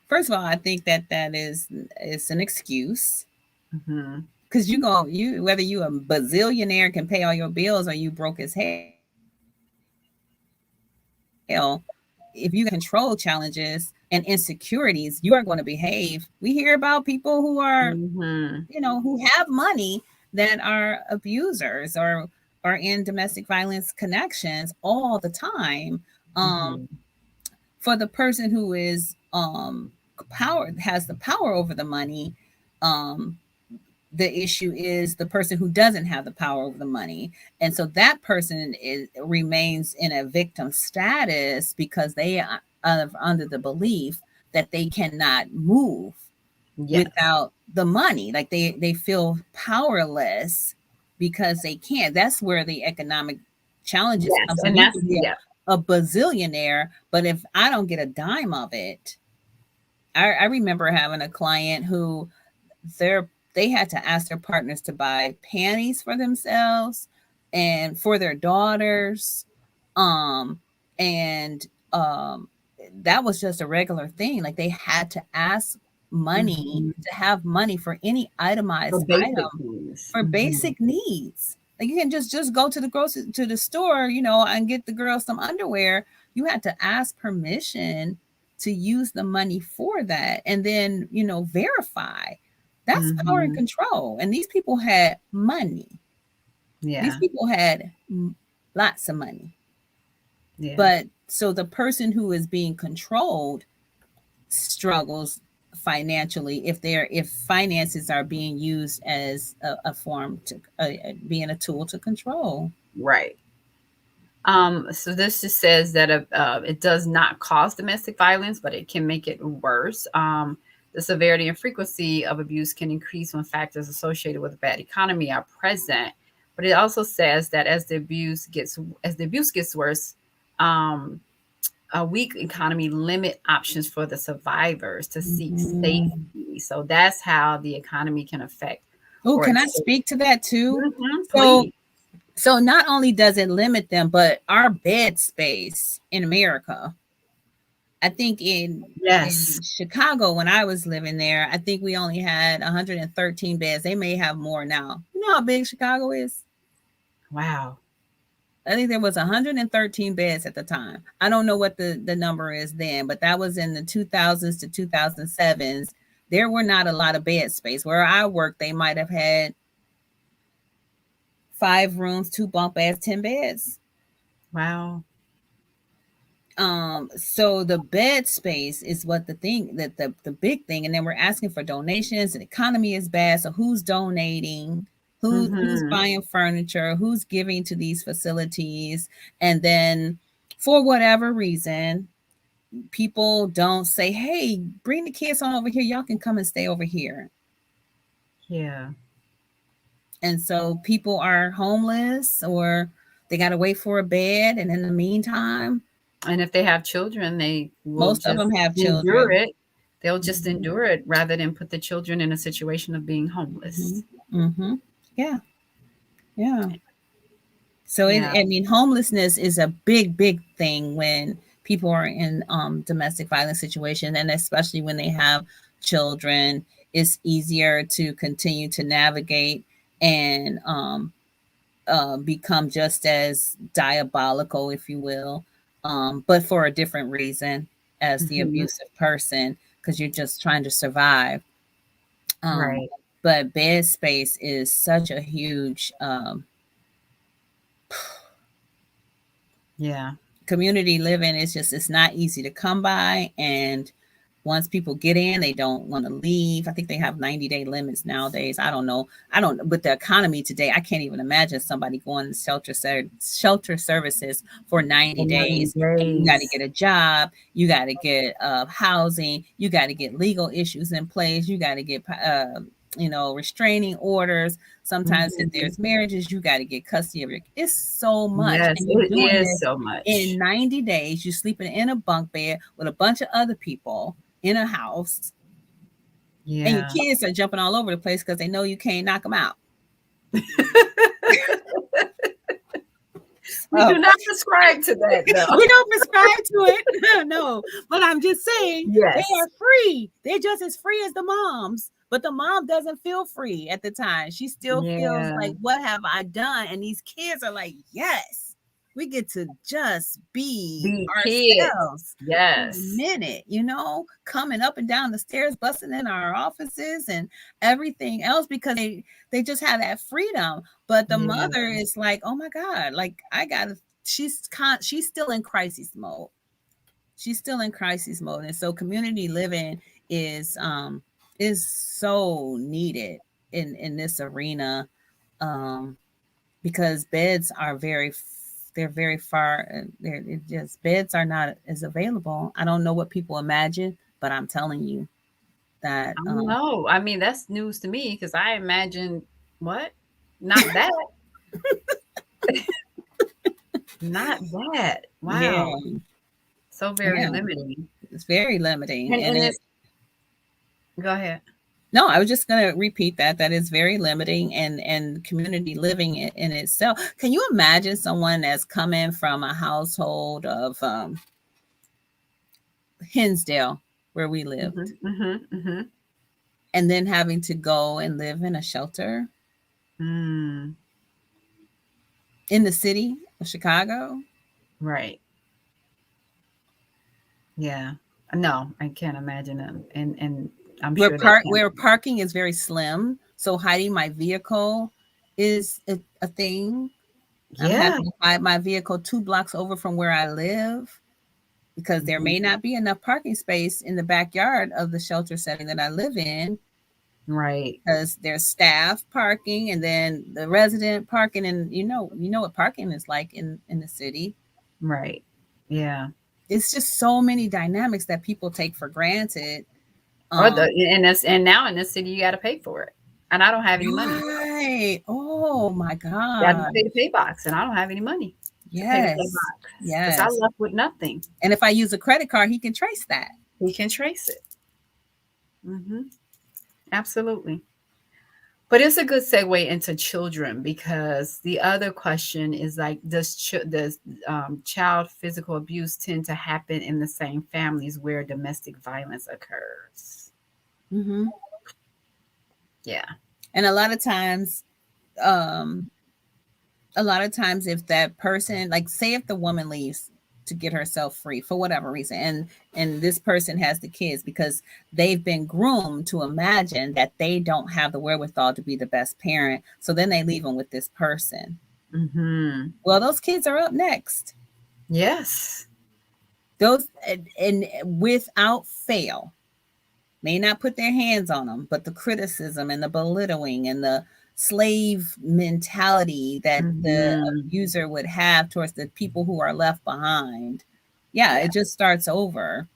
Speaker 2: First of all, I think that is it's an excuse.
Speaker 1: Mm-hmm.
Speaker 2: Because you whether you a bazillionaire can pay all your bills or you broke as hell, if you got control challenges and insecurities, you are going to behave. We hear about people who are,
Speaker 1: Mm-hmm.
Speaker 2: who have money that are abusers or are in domestic violence connections all the time. Um,
Speaker 1: Mm-hmm.
Speaker 2: for the person who is has the power over the money, um, the issue is the person who doesn't have the power over the money, and so that person remains in a victim status because they are under the belief that they cannot move
Speaker 1: Yes.
Speaker 2: without the money. Like they feel powerless because they can't. That's where the economic challenges
Speaker 1: Yes.
Speaker 2: come. So
Speaker 1: And
Speaker 2: you
Speaker 1: that's,
Speaker 2: can be
Speaker 1: yeah.
Speaker 2: a bazillionaire, but if I don't get a dime of it, I remember having a client who they had to ask their partners to buy panties for themselves and for their daughters, um and that was just a regular thing. Like they had to ask money
Speaker 1: Mm-hmm.
Speaker 2: to have money for any
Speaker 1: For
Speaker 2: itemized
Speaker 1: basic
Speaker 2: item
Speaker 1: things.
Speaker 2: for
Speaker 1: Mm-hmm.
Speaker 2: basic needs. Like you can just go to the store, and get the girl some underwear. You had to ask permission to use the money for that, and then verify. That's power and
Speaker 1: Mm-hmm.
Speaker 2: control. And these people had money. These
Speaker 1: Yeah.
Speaker 2: people had lots of money.
Speaker 1: Yeah.
Speaker 2: But so the person who is being controlled struggles financially if finances are being used as a form to being a tool to control.
Speaker 1: Right. So this just says that it does not cause domestic violence, but it can make it worse. The severity and frequency of abuse can increase when factors associated with a bad economy are present. But it also says that as the abuse gets worse, um, a weak economy limit options for the survivors to seek
Speaker 2: Mm-hmm.
Speaker 1: safety. So that's how the economy can affect
Speaker 2: Oh,
Speaker 1: or
Speaker 2: can I
Speaker 1: accept.
Speaker 2: speak to that too?
Speaker 1: Mhm,
Speaker 2: So
Speaker 1: please.
Speaker 2: so not only does it limit them, but our bed space in America. I think in
Speaker 1: Yes.
Speaker 2: Chicago when I was living there, I think we only had 113 beds. They may have more now. You know how big Chicago is?
Speaker 1: Wow.
Speaker 2: I think there was 113 beds at the time. I don't know what the number is then, but that was in the 2000s to 2007s. There were not a lot of bed space. Where I worked, they might have had 5 rooms, 2 bunk beds, 10 beds.
Speaker 1: Wow.
Speaker 2: So the bed space is what the thing that the big thing, and then we're asking for donations. And the economy is bad, so who's donating? Who's
Speaker 1: Mhm.
Speaker 2: buying furniture? Who's giving to these facilities? And then for whatever reason, people don't say, "Hey, bring the kids on over here. Y'all can come and stay over here."
Speaker 1: Yeah.
Speaker 2: And so people are homeless, or they got to wait for a bed, and in the meantime,
Speaker 1: And if they have children, they will
Speaker 2: most of
Speaker 1: just
Speaker 2: them have
Speaker 1: endure
Speaker 2: children.
Speaker 1: it. They'll just
Speaker 2: Mhm.
Speaker 1: endure it rather than put the children in a situation of being homeless.
Speaker 2: Mhm. Mhm. Yeah. Yeah. So
Speaker 1: Yeah.
Speaker 2: I mean, homelessness is a big, big thing when people are in domestic violence situation, and especially when they have children. It's easier to continue to navigate and become just as diabolical, if you will, but for a different reason as the
Speaker 1: Mhm.
Speaker 2: abusive person, because you're just trying to survive. Um,
Speaker 1: Right.
Speaker 2: but bed space is such a huge
Speaker 1: Yeah.
Speaker 2: community living. It's not easy to come by, and once people get in, they don't want to leave. I think they have 90-day limits nowadays. I don't with the economy today, I can't even imagine somebody going to shelter services for 90
Speaker 1: For 90
Speaker 2: days. And you got to
Speaker 1: days.
Speaker 2: get a job, you got to get housing, you got to get legal issues in place, you got to get restraining orders. Sometimes if
Speaker 1: Mhm.
Speaker 2: there's marriages, you got to get custody of your. It's so much,
Speaker 1: Yes,
Speaker 2: and you're
Speaker 1: it
Speaker 2: doing
Speaker 1: is
Speaker 2: this
Speaker 1: so
Speaker 2: in
Speaker 1: much.
Speaker 2: 90 days. You're sleeping in a bunk bed with a bunch of other people in a house, and your
Speaker 1: Yeah.
Speaker 2: kids are jumping all over the place because they know you can't knock them out.
Speaker 1: We do not subscribe to that, though.
Speaker 2: We don't prescribe to it. No, but I'm just saying they
Speaker 1: Yes.
Speaker 2: are free. They're just as free as the moms. But the mom doesn't feel free at the time. She still feels
Speaker 1: Yeah.
Speaker 2: like, what have I done? And these kids are like, yes, we get to just be
Speaker 1: Be kids.
Speaker 2: ourselves for a
Speaker 1: Yes.
Speaker 2: minute, you know, coming up and down the stairs, busting in our offices and everything else because they just have that freedom. But the
Speaker 1: Yeah.
Speaker 2: mother is like, oh my God, like I gotta, she's still in crisis mode. She's still in crisis mode. And so community living is so needed in this arena, because beds are they're very far. It just beds are not as available. I don't know what people imagine, but I'm telling you that
Speaker 1: I don't know. I mean, that's news to me because I imagine what? Not that. Not that.
Speaker 2: yeah,
Speaker 1: Wow. So very
Speaker 2: yeah,
Speaker 1: limiting.
Speaker 2: it's very limiting.
Speaker 1: And
Speaker 2: And
Speaker 1: it's go ahead.
Speaker 2: no, I was just going to repeat that is very limiting, and community living in itself. Can you imagine someone that's coming from a household of Hinsdale, where we lived, and then having to go and live in a shelter in the city of Chicago?
Speaker 1: Right. Yeah. No, I can't imagine them. And I'm
Speaker 2: Where
Speaker 1: sure they can't.
Speaker 2: where parking is very slim, so hiding my vehicle is a thing. I'm
Speaker 1: Yeah.
Speaker 2: having to hide my vehicle 2 blocks over from where I live because there may not be enough parking space in the backyard of the shelter setting that I live in.
Speaker 1: Right.
Speaker 2: Because there's staff parking and then the resident parking, and you know what parking is like in the city.
Speaker 1: Right. Yeah.
Speaker 2: It's just so many dynamics that people take for granted.
Speaker 1: And now in this city you got to pay for it, and I don't have any money.
Speaker 2: Right. Oh my
Speaker 1: You got to
Speaker 2: God.
Speaker 1: pay the pay box, and I don't have any money.
Speaker 2: Yes.
Speaker 1: Because I left with nothing.
Speaker 2: And if I use a credit card, he can trace that.
Speaker 1: He can trace it. Absolutely. But it's a good segue into children, because the other question is like, does child physical abuse tend to happen in the same families where domestic violence occurs? Yeah.
Speaker 2: And a lot of times, if that person, like say if the woman leaves to get herself free for whatever reason, and this person has the kids because they've been groomed to imagine that they don't have the wherewithal to be the best parent, so then they leave them with this person. Well, those kids are up next.
Speaker 1: Yes.
Speaker 2: Those, and without fail, may not put their hands on them, but the criticism and the belittling and the slave mentality that the abuser would have towards the people who are left behind. Yeah, it just starts over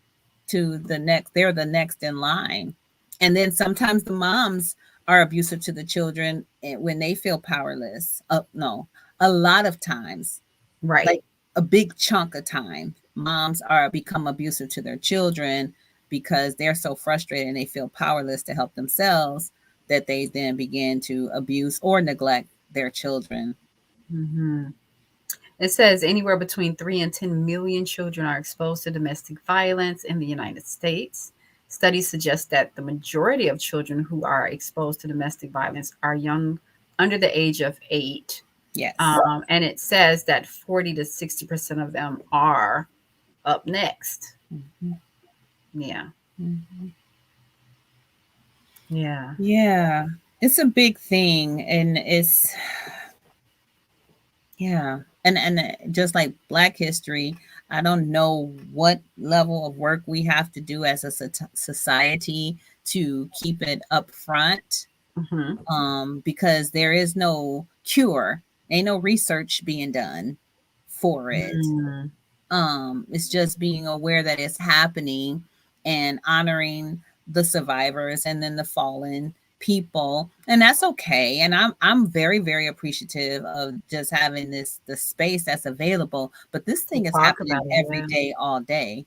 Speaker 2: to the next. They're the next in line. And then sometimes the moms are abusive to the children when they feel powerless. No, a lot of times,
Speaker 1: right,
Speaker 2: like a big chunk of time, moms become abusive to their children because they're so frustrated and they feel powerless to help themselves, that they then begin to abuse or neglect their children.
Speaker 1: It says anywhere between 3 and 10 million children are exposed to domestic violence in the United States. Studies suggest that the majority of children who are exposed to domestic violence are young, under the age of 8.
Speaker 2: Yes.
Speaker 1: And it says that 40 to 60% of them are up next. Yeah. Yeah.
Speaker 2: Yeah. It's a big thing. And it's, yeah. And just like Black history, I don't know what level of work we have to do as a society to keep it up front, because there is no cure. Ain't no research being done for it. It's just being aware that it's happening and honoring the survivors and then the fallen people, and that's okay. And I'm very, very appreciative of just having the space that's available. But this thing is happening every day, all day.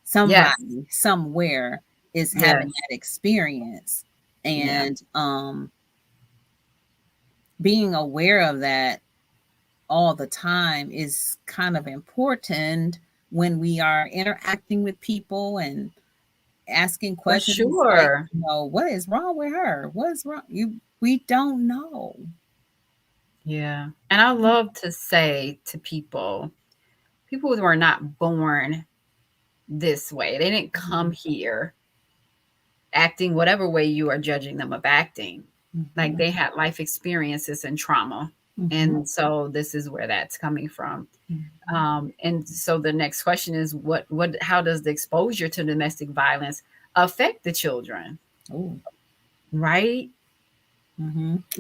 Speaker 2: Somebody somewhere is having that experience, and being aware of that all the time is kind of important when we are interacting with people and asking
Speaker 1: For
Speaker 2: questions like,
Speaker 1: sure.
Speaker 2: what is wrong with her? What's wrong? We don't know.
Speaker 1: Yeah. And I love to say to people who are not born this way, they didn't come here acting whatever way you are judging them of acting. Like
Speaker 2: Mhm.
Speaker 1: they had life experiences and trauma.
Speaker 2: Mhm.
Speaker 1: And so this is where that's coming from.
Speaker 2: Mhm.
Speaker 1: And so the next question is how does the exposure to domestic violence affect the children?
Speaker 2: Ooh.
Speaker 1: Right?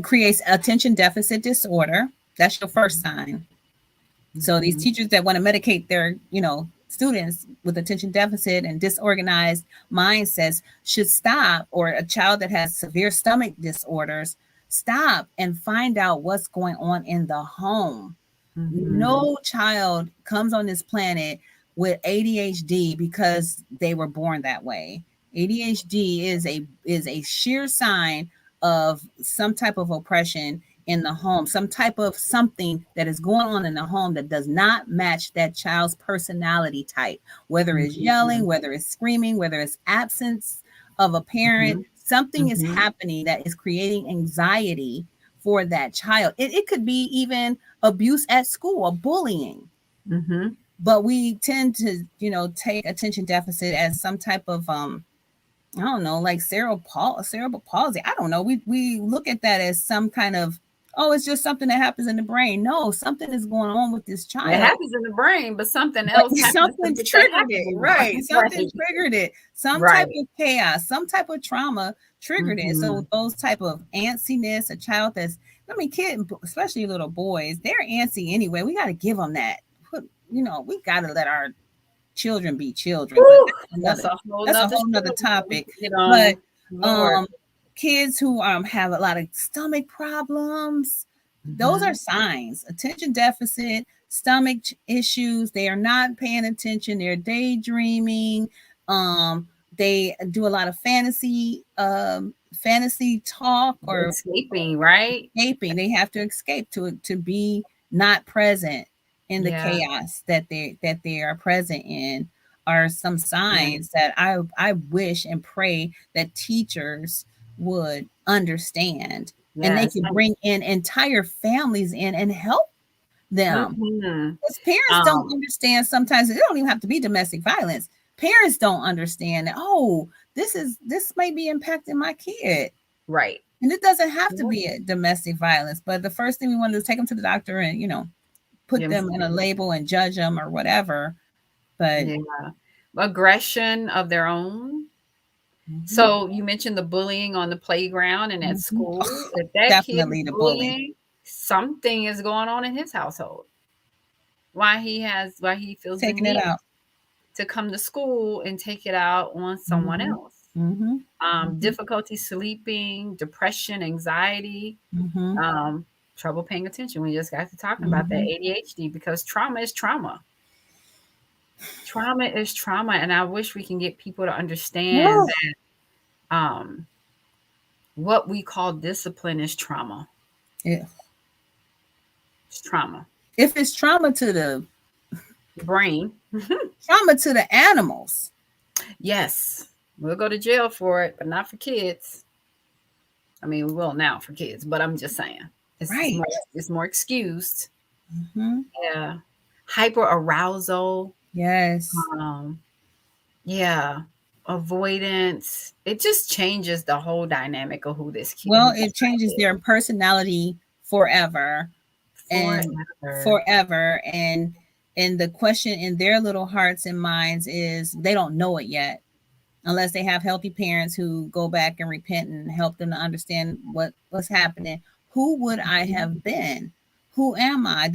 Speaker 2: Creates attention deficit disorder. That's your first sign. So these
Speaker 1: Mhm.
Speaker 2: teachers that want to medicate their, students with attention deficit and disorganized mindsets should stop, or a child that has severe stomach disorders, stop and find out what's going on in the home.
Speaker 1: Mhm.
Speaker 2: No child comes on this planet with ADHD because they were born that way. ADHD is a sheer sign of some type of oppression in the home, some type of something that is going on in the home that does not match that child's personality type, whether it's yelling,
Speaker 1: Mhm.
Speaker 2: whether it's screaming, whether it's absence of a parent.
Speaker 1: Mhm.
Speaker 2: Something is
Speaker 1: Mhm.
Speaker 2: happening that is creating anxiety for that child. It could be even abuse at school or bullying.
Speaker 1: Mhm.
Speaker 2: But we tend to, take attention deficit as some type of I don't know, like cerebral palsy. I don't know. We look at that as some kind of, oh, it's just something that happens in the brain. No, something is going on with this
Speaker 1: It
Speaker 2: child.
Speaker 1: happens in the brain, but something
Speaker 2: But
Speaker 1: else happens to
Speaker 2: something
Speaker 1: make that
Speaker 2: triggered
Speaker 1: happen
Speaker 2: it,
Speaker 1: more.
Speaker 2: right? Something
Speaker 1: Right.
Speaker 2: triggered it. Some type
Speaker 1: Right.
Speaker 2: of chaos, some type of trauma triggered it. So
Speaker 1: Mhm.
Speaker 2: those type of antsiness, a child that's, kid, especially little boys, they're antsy anyway. We got to give them that. We got to let our children be children, but
Speaker 1: Whew, that's a whole
Speaker 2: that's a
Speaker 1: nother
Speaker 2: whole nother
Speaker 1: show we
Speaker 2: topic.
Speaker 1: can get
Speaker 2: But
Speaker 1: on. Lord.
Speaker 2: um kids who have a lot of stomach problems, those are
Speaker 1: Mhm.
Speaker 2: signs. Attention deficit, stomach issues, they are not paying attention, they're daydreaming, they do a lot of fantasy talk or
Speaker 1: Escaping, right?
Speaker 2: escaping. They have to escape to be not present in the
Speaker 1: Yeah.
Speaker 2: chaos that they are present in, are some
Speaker 1: Yeah.
Speaker 2: signs that I wish and pray that teachers would understand, and they
Speaker 1: Yes.
Speaker 2: could bring in entire families in and help them.
Speaker 1: Mhm.
Speaker 2: Because parents don't
Speaker 1: Um,
Speaker 2: understand sometimes. It don't even have to be domestic violence. Parents don't understand that, oh, this may be impacting my kid.
Speaker 1: right.
Speaker 2: And it doesn't have to
Speaker 1: Yep.
Speaker 2: be a domestic violence, but the first thing we want to do is take them to the doctor and, put
Speaker 1: Them
Speaker 2: them in a label and judge them or whatever. But
Speaker 1: Yeah. Aggression of their own.
Speaker 2: mhm,
Speaker 1: So you mentioned the bullying on the playground and at
Speaker 2: mhm.
Speaker 1: school. If that kid is
Speaker 2: Definitely the bully.
Speaker 1: bullying, something is going on in his household. Why he feels the
Speaker 2: Taking it
Speaker 1: need
Speaker 2: out.
Speaker 1: to come to school and take it out on someone
Speaker 2: Mhm,
Speaker 1: else.
Speaker 2: mhm, mhm,
Speaker 1: Difficulty sleeping, depression, anxiety,
Speaker 2: mhm,
Speaker 1: um, trouble paying attention. We just got to talking about that
Speaker 2: mhm.
Speaker 1: ADHD because trauma is trauma. Trauma is trauma, and I wish we can get people to understand
Speaker 2: Woo.
Speaker 1: that what we call discipline is trauma.
Speaker 2: Yeah.
Speaker 1: It's trauma.
Speaker 2: If it's trauma to the
Speaker 1: Brain.
Speaker 2: animals,
Speaker 1: Yes, we'll go to jail for it, but not for kids. I mean, we will now for kids, but I'm just saying
Speaker 2: right?
Speaker 1: it's more excused.
Speaker 2: Mhm.
Speaker 1: Yeah, hyper arousal.
Speaker 2: Yes.
Speaker 1: Um, yeah, avoidance. It just changes the whole dynamic of
Speaker 2: Well,
Speaker 1: who
Speaker 2: it
Speaker 1: child
Speaker 2: changes
Speaker 1: is
Speaker 2: their personality forever and
Speaker 1: forever.
Speaker 2: forever. And the question in their little hearts and minds is they don't know it yet, unless they have healthy parents who go back and repent and help them to understand what's happening. Who would I have been? Who am I?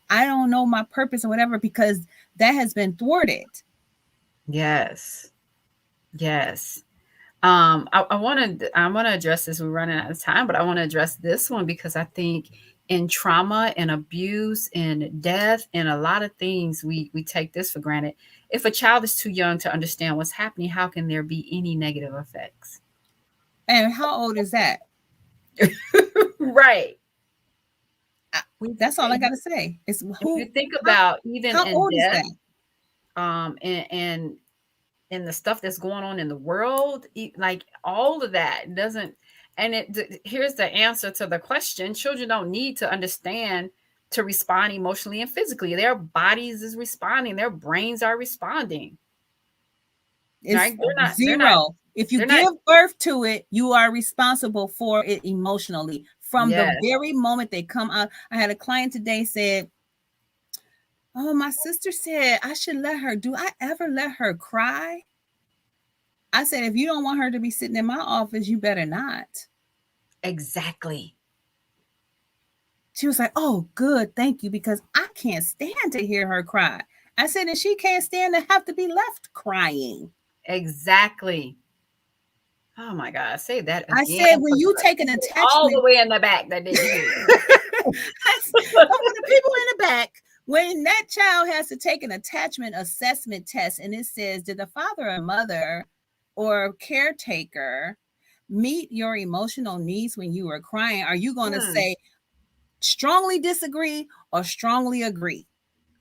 Speaker 2: I don't know my purpose or whatever, because that has been thwarted.
Speaker 1: Yes, yes. I want to address this. We're running out of time, but I want to address this one because I think in trauma and abuse and death and a lot of things we take this for granted. If a child is too young to understand what's happening, how can there be any negative effects?
Speaker 2: And how old is that?
Speaker 1: Right.
Speaker 2: That's all I got to say. It's
Speaker 1: if you
Speaker 2: who,
Speaker 1: think about even
Speaker 2: how
Speaker 1: in
Speaker 2: old is
Speaker 1: death,
Speaker 2: that?
Speaker 1: and the stuff that's going on in the world, like all of that doesn't. And here's the answer to the question: children don't need to understand to respond emotionally and physically. Their bodies is responding. Their brains are responding.
Speaker 2: It's
Speaker 1: Right? They're not.
Speaker 2: zero. If you
Speaker 1: They're not.
Speaker 2: give birth to it, you are responsible for it emotionally from the
Speaker 1: Yes.
Speaker 2: very moment they come out. I had a client today said, "Oh, my sister said I should let her. Do I ever let her cry?" I said, "If you don't want her to be sitting in my office, you better not."
Speaker 1: Exactly.
Speaker 2: She was like, "Oh, good, thank you, because I can't stand to hear her cry." I said, "And she can't stand to have to be left crying."
Speaker 1: Exactly. Oh my God. Say that
Speaker 2: I
Speaker 1: again
Speaker 2: said,
Speaker 1: for
Speaker 2: "When you
Speaker 1: the
Speaker 2: take an
Speaker 1: people all the
Speaker 2: attachment,"
Speaker 1: way in the back that didn't hear
Speaker 2: for the people in the back, when that child has to take an attachment assessment test and it says, "Did the father or mother or caretaker meet your emotional needs when you were crying?" Are you going to
Speaker 1: Hmm.
Speaker 2: say strongly disagree or strongly agree?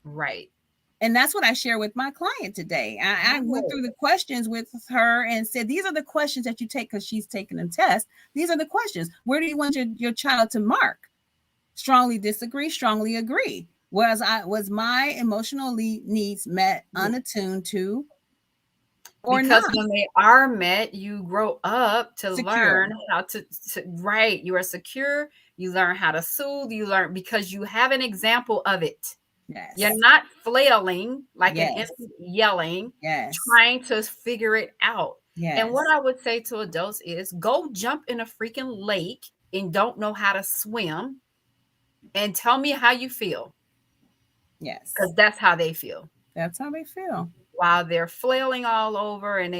Speaker 1: Right.
Speaker 2: And that's what I share with my client today. I went through the questions with her and said, these are the questions that you take because she's taking a test. These are the questions. Where do you want your child to mark? Strongly disagree, strongly agree. Was my emotional needs met, unattuned to, or
Speaker 1: Because
Speaker 2: not?
Speaker 1: when they are met, you grow up to
Speaker 2: Secure.
Speaker 1: learn how to right. You are secure. You learn how to soothe. You learn because you have an example of it. You're
Speaker 2: Yes.
Speaker 1: not flailing like an
Speaker 2: Yes.
Speaker 1: infant yelling,
Speaker 2: Yes.
Speaker 1: trying to figure it out. And what
Speaker 2: Yes.
Speaker 1: I would say to adults is go jump in a freaking lake and don't know how to swim and tell me how you feel
Speaker 2: Yes.
Speaker 1: because that's how they feel
Speaker 2: That's how they feel.
Speaker 1: while they're flailing all over. And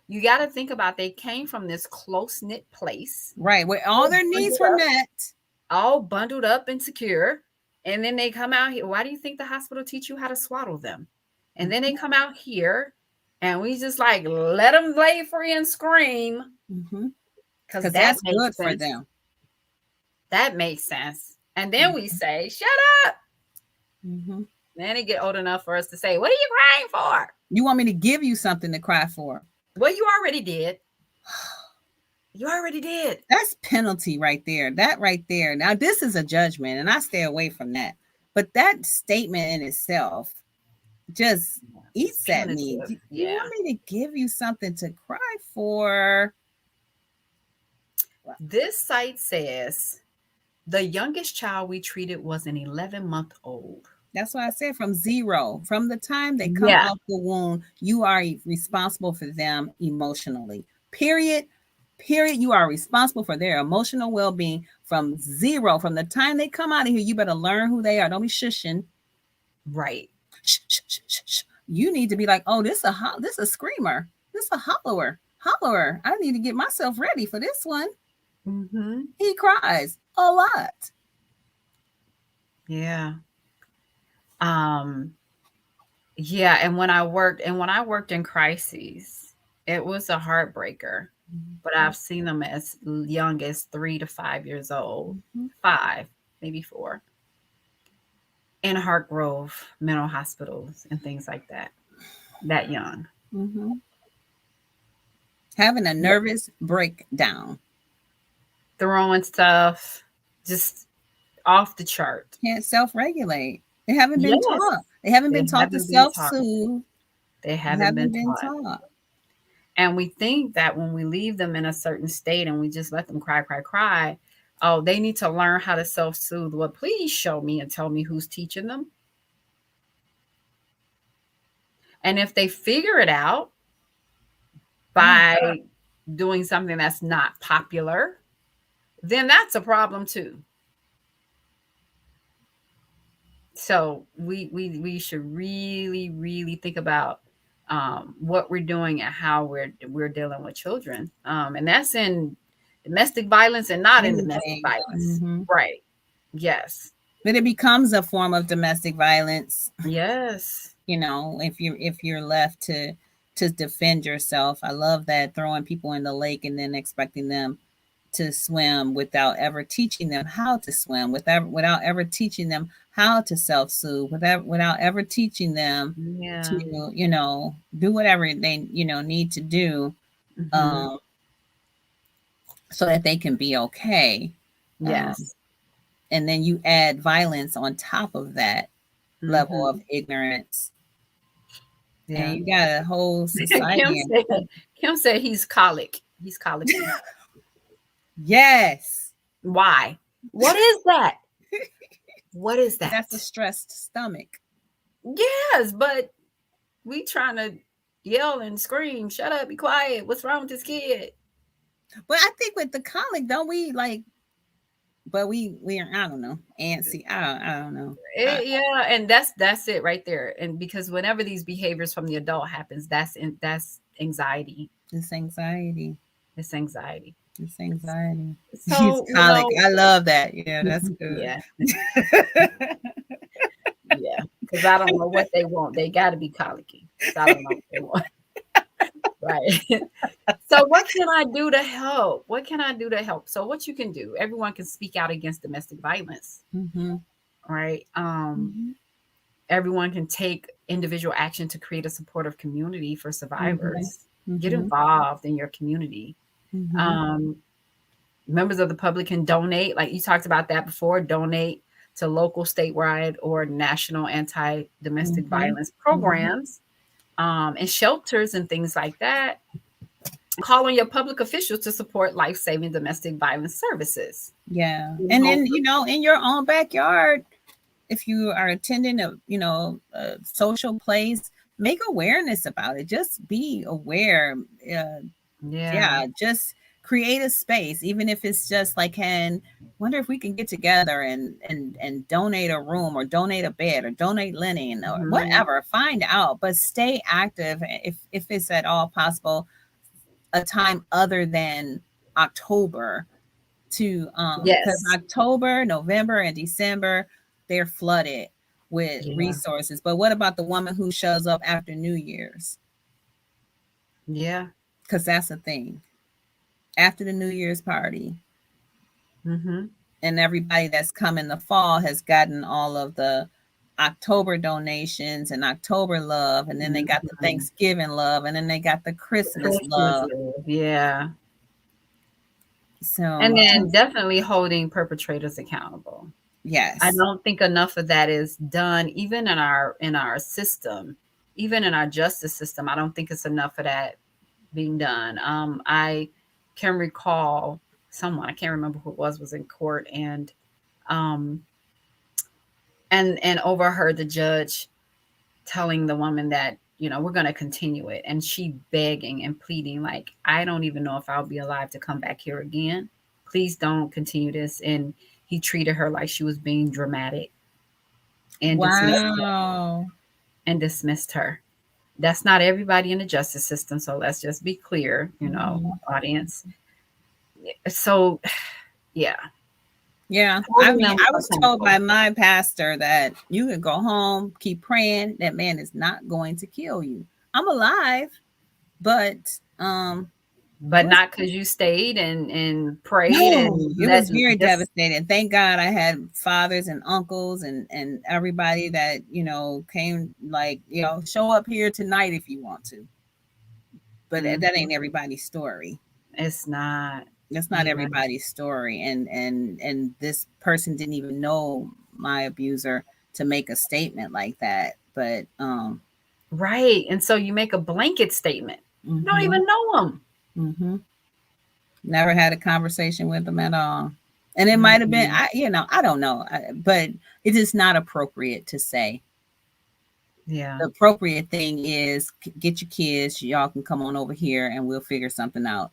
Speaker 1: you got to think about they came from this close knit place,
Speaker 2: Right. Where all their needs were met.
Speaker 1: all bundled up and secure. And then they come out here. Why do you think the hospital teach you how to swaddle them? And then they come out here and we just like let them lay free and scream because
Speaker 2: Because
Speaker 1: that
Speaker 2: that's
Speaker 1: makes
Speaker 2: good for
Speaker 1: sense.
Speaker 2: them.
Speaker 1: That makes sense. And then we say, shut up.
Speaker 2: Mm-hmm.
Speaker 1: Then they get old enough for us to say, what are you crying for?
Speaker 2: You want me to give you something to cry for?
Speaker 1: Well, you already did. You already did.
Speaker 2: That's penalty right there. That right there. Now, this is a judgment, and I stay away from that. But that statement in itself just
Speaker 1: It's
Speaker 2: eats at me.
Speaker 1: punitive.
Speaker 2: You
Speaker 1: Yeah.
Speaker 2: want me to give you something to cry for?
Speaker 1: This site says the youngest child we treated was an 11-month-old.
Speaker 2: That's why I said from zero. From the time they come
Speaker 1: Yeah.
Speaker 2: off the womb, you are responsible for them emotionally. Period. Period. You are responsible for their emotional well-being from zero. From the time they come out of here, you better learn who they are. Don't be shushing.
Speaker 1: Right.
Speaker 2: Shh, shh, shh, shh, shh. You need to be like, oh, this a screamer. This a hollower. I need to get myself ready for this one.
Speaker 1: Mm-hmm.
Speaker 2: He cries a lot.
Speaker 1: Yeah. Um, yeah, and when I worked in crises, it was a heartbreaker. But I've seen them as young as 3 to 5 years old,
Speaker 2: Mm-hmm.
Speaker 1: 5, maybe 4, in Heart Grove mental hospitals and things like that. That young.
Speaker 2: Mm-hmm. Having a nervous breakdown.
Speaker 1: Throwing stuff just off the chart.
Speaker 2: Can't self-regulate. They haven't been
Speaker 1: Yes.
Speaker 2: taught. They haven't
Speaker 1: They
Speaker 2: been taught to
Speaker 1: haven't been taught.
Speaker 2: self-soothe.
Speaker 1: They
Speaker 2: They
Speaker 1: haven't been
Speaker 2: haven't been
Speaker 1: taught.
Speaker 2: taught.
Speaker 1: And we think that when we leave them in a certain state and we just let them cry, cry, cry, oh, they need to learn how to self-soothe. Well, please show me and tell me who's teaching them. And if they figure it out by doing something that's not popular, then that's a problem too. So we should really think about what we're doing and how we're dealing with children, and that's in domestic violence and not in domestic
Speaker 2: Anything.
Speaker 1: violence,
Speaker 2: Mm-hmm.
Speaker 1: right? Yes,
Speaker 2: But it becomes a form of domestic violence.
Speaker 1: yes,
Speaker 2: If you're left to defend yourself. I love that, throwing people in the lake and then expecting them to swim without ever teaching them how to swim, without ever teaching them how to self-soothe, without ever teaching them
Speaker 1: Yeah.
Speaker 2: to, do whatever they, need to do,
Speaker 1: Mhm.
Speaker 2: so that they can be okay.
Speaker 1: Yes.
Speaker 2: And then you add violence on top of that level of
Speaker 1: Mhm.
Speaker 2: ignorance, and
Speaker 1: Yeah.
Speaker 2: you got a whole
Speaker 1: Kim
Speaker 2: society.
Speaker 1: said Kim said he's colic. He's colicky.
Speaker 2: Yes,
Speaker 1: Why? What is that? What is
Speaker 2: that's a
Speaker 1: that?
Speaker 2: stressed stomach.
Speaker 1: Yes, but we trying to yell and scream, shut up, be quiet. What's wrong with this kid?
Speaker 2: But I think with the colic, don't we like? But we are, I don't know, antsy. I don't know.
Speaker 1: Yeah, and that's it right there. And because whenever these behaviors from the adult happens, that's anxiety.
Speaker 2: It's anxiety.
Speaker 1: It's anxiety.
Speaker 2: It's anxiety. He's
Speaker 1: So,
Speaker 2: colic. I love that. Yeah, that's good.
Speaker 1: yeah, yeah. Because I don't know what they want. They got to be colicky. So I don't know what they want. Right. So what can I do to help? What can I do to help? So what you can do, everyone can speak out against domestic violence,
Speaker 2: Mm-hmm.
Speaker 1: right?
Speaker 2: Mm-hmm.
Speaker 1: Everyone can take individual action to create a supportive community for survivors. Get
Speaker 2: Mm-hmm.
Speaker 1: involved in your community.
Speaker 2: Mm-hmm.
Speaker 1: Um, Members of the public can donate, like you talked about that before, donate to local, statewide, or national anti-domestic
Speaker 2: Mm-hmm.
Speaker 1: violence programs, and shelters and things like that. Call on your public officials to support life-saving domestic violence services.
Speaker 2: Yeah,
Speaker 1: You
Speaker 2: and
Speaker 1: know,
Speaker 2: then in your own backyard, if you are attending a social place, make awareness about it. Just be aware.
Speaker 1: yeah.
Speaker 2: Yeah, just create a space, even if it's just like, can wonder if we can get together and donate a room or donate a bed or donate linen or
Speaker 1: Mhm.
Speaker 2: whatever. Find out, but stay active if it's at all possible. A time other than October, to because
Speaker 1: Yes.
Speaker 2: October, November, and December, they're flooded with
Speaker 1: Yeah.
Speaker 2: resources. But what about the woman who shows up after New Year's?
Speaker 1: Yeah.
Speaker 2: Because that's a thing. After the New Year's party,
Speaker 1: Mhm.
Speaker 2: and everybody that's come in the fall has gotten all of the October donations and October love, and then they got the
Speaker 1: Mhm.
Speaker 2: Thanksgiving love, and then they got the Christmas
Speaker 1: Christmas
Speaker 2: love.
Speaker 1: Eve, yeah. And
Speaker 2: So
Speaker 1: then
Speaker 2: just,
Speaker 1: definitely holding perpetrators accountable. I
Speaker 2: yes.
Speaker 1: don't think enough of that is done, even in our system, even in our justice system. I don't think it's enough of that being done. I can recall someone, I can't remember who it was in court, um, and overheard the judge telling the woman that, we're going to continue it, and she begging and pleading, like, I don't even know if I'll be alive to come back here again. Please don't continue this. And he treated her like she was being dramatic and
Speaker 2: Wow.
Speaker 1: dismissed her. That's not everybody in the justice system, so let's just be clear,
Speaker 2: Mhm.
Speaker 1: audience. So yeah,
Speaker 2: Yeah, I
Speaker 1: holding
Speaker 2: mean,
Speaker 1: them
Speaker 2: I was told
Speaker 1: accountable.
Speaker 2: by my pastor that you can go home, keep praying. That man is not going to kill you. I'm alive, but
Speaker 1: But
Speaker 2: what's
Speaker 1: not because you stayed and prayed
Speaker 2: no,
Speaker 1: and
Speaker 2: it
Speaker 1: let
Speaker 2: was very
Speaker 1: just
Speaker 2: devastating. Thank God I had fathers and uncles and everybody that came, like, show up here tonight if you want to. But that
Speaker 1: Mhm.
Speaker 2: ain't everybody's story.
Speaker 1: It's not.
Speaker 2: That's not
Speaker 1: Yeah.
Speaker 2: everybody's story, and this person didn't even know my abuser to make a statement like that. But
Speaker 1: Right. And so you make a blanket statement. You don't
Speaker 2: mhm,
Speaker 1: even know them.
Speaker 2: mhm. Never had a conversation with them at all. And it might have been,
Speaker 1: Mhm.
Speaker 2: I don't know, but it is not appropriate to say.
Speaker 1: Yeah.
Speaker 2: The appropriate thing is get your kids, y'all can come on over here and we'll figure something out.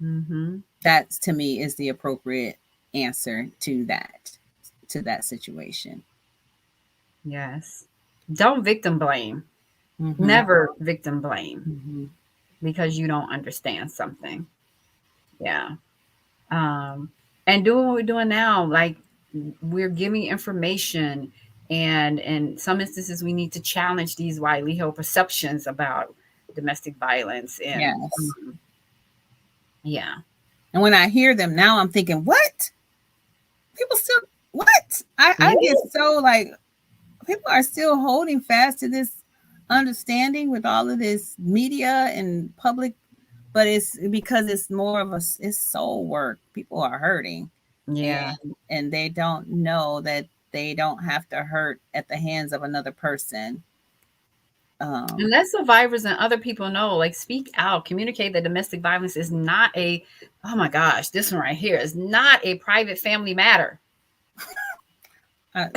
Speaker 1: Mhm.
Speaker 2: That to me is the appropriate answer to that situation.
Speaker 1: Yes. Don't victim blame.
Speaker 2: Mm-hmm.
Speaker 1: Never victim blame
Speaker 2: Mm-hmm.
Speaker 1: because you don't understand something. Yeah. Um, and doing what we're doing now, like we're giving information, and in some instances we need to challenge these widely held perceptions about domestic violence. And
Speaker 2: Yes.
Speaker 1: yeah.
Speaker 2: And when I hear them now, I'm thinking, what? People still, what? I get so like, people are still holding fast to this understanding with all of this media and public, but it's because it's more of it's soul work. People are hurting,
Speaker 1: Yeah.
Speaker 2: and they don't know that they don't have to hurt at the hands of another person.
Speaker 1: And let survivors and other people know, like, speak out, communicate that domestic violence is not a, oh my gosh, this one right here is not a private family matter.
Speaker 2: Uh,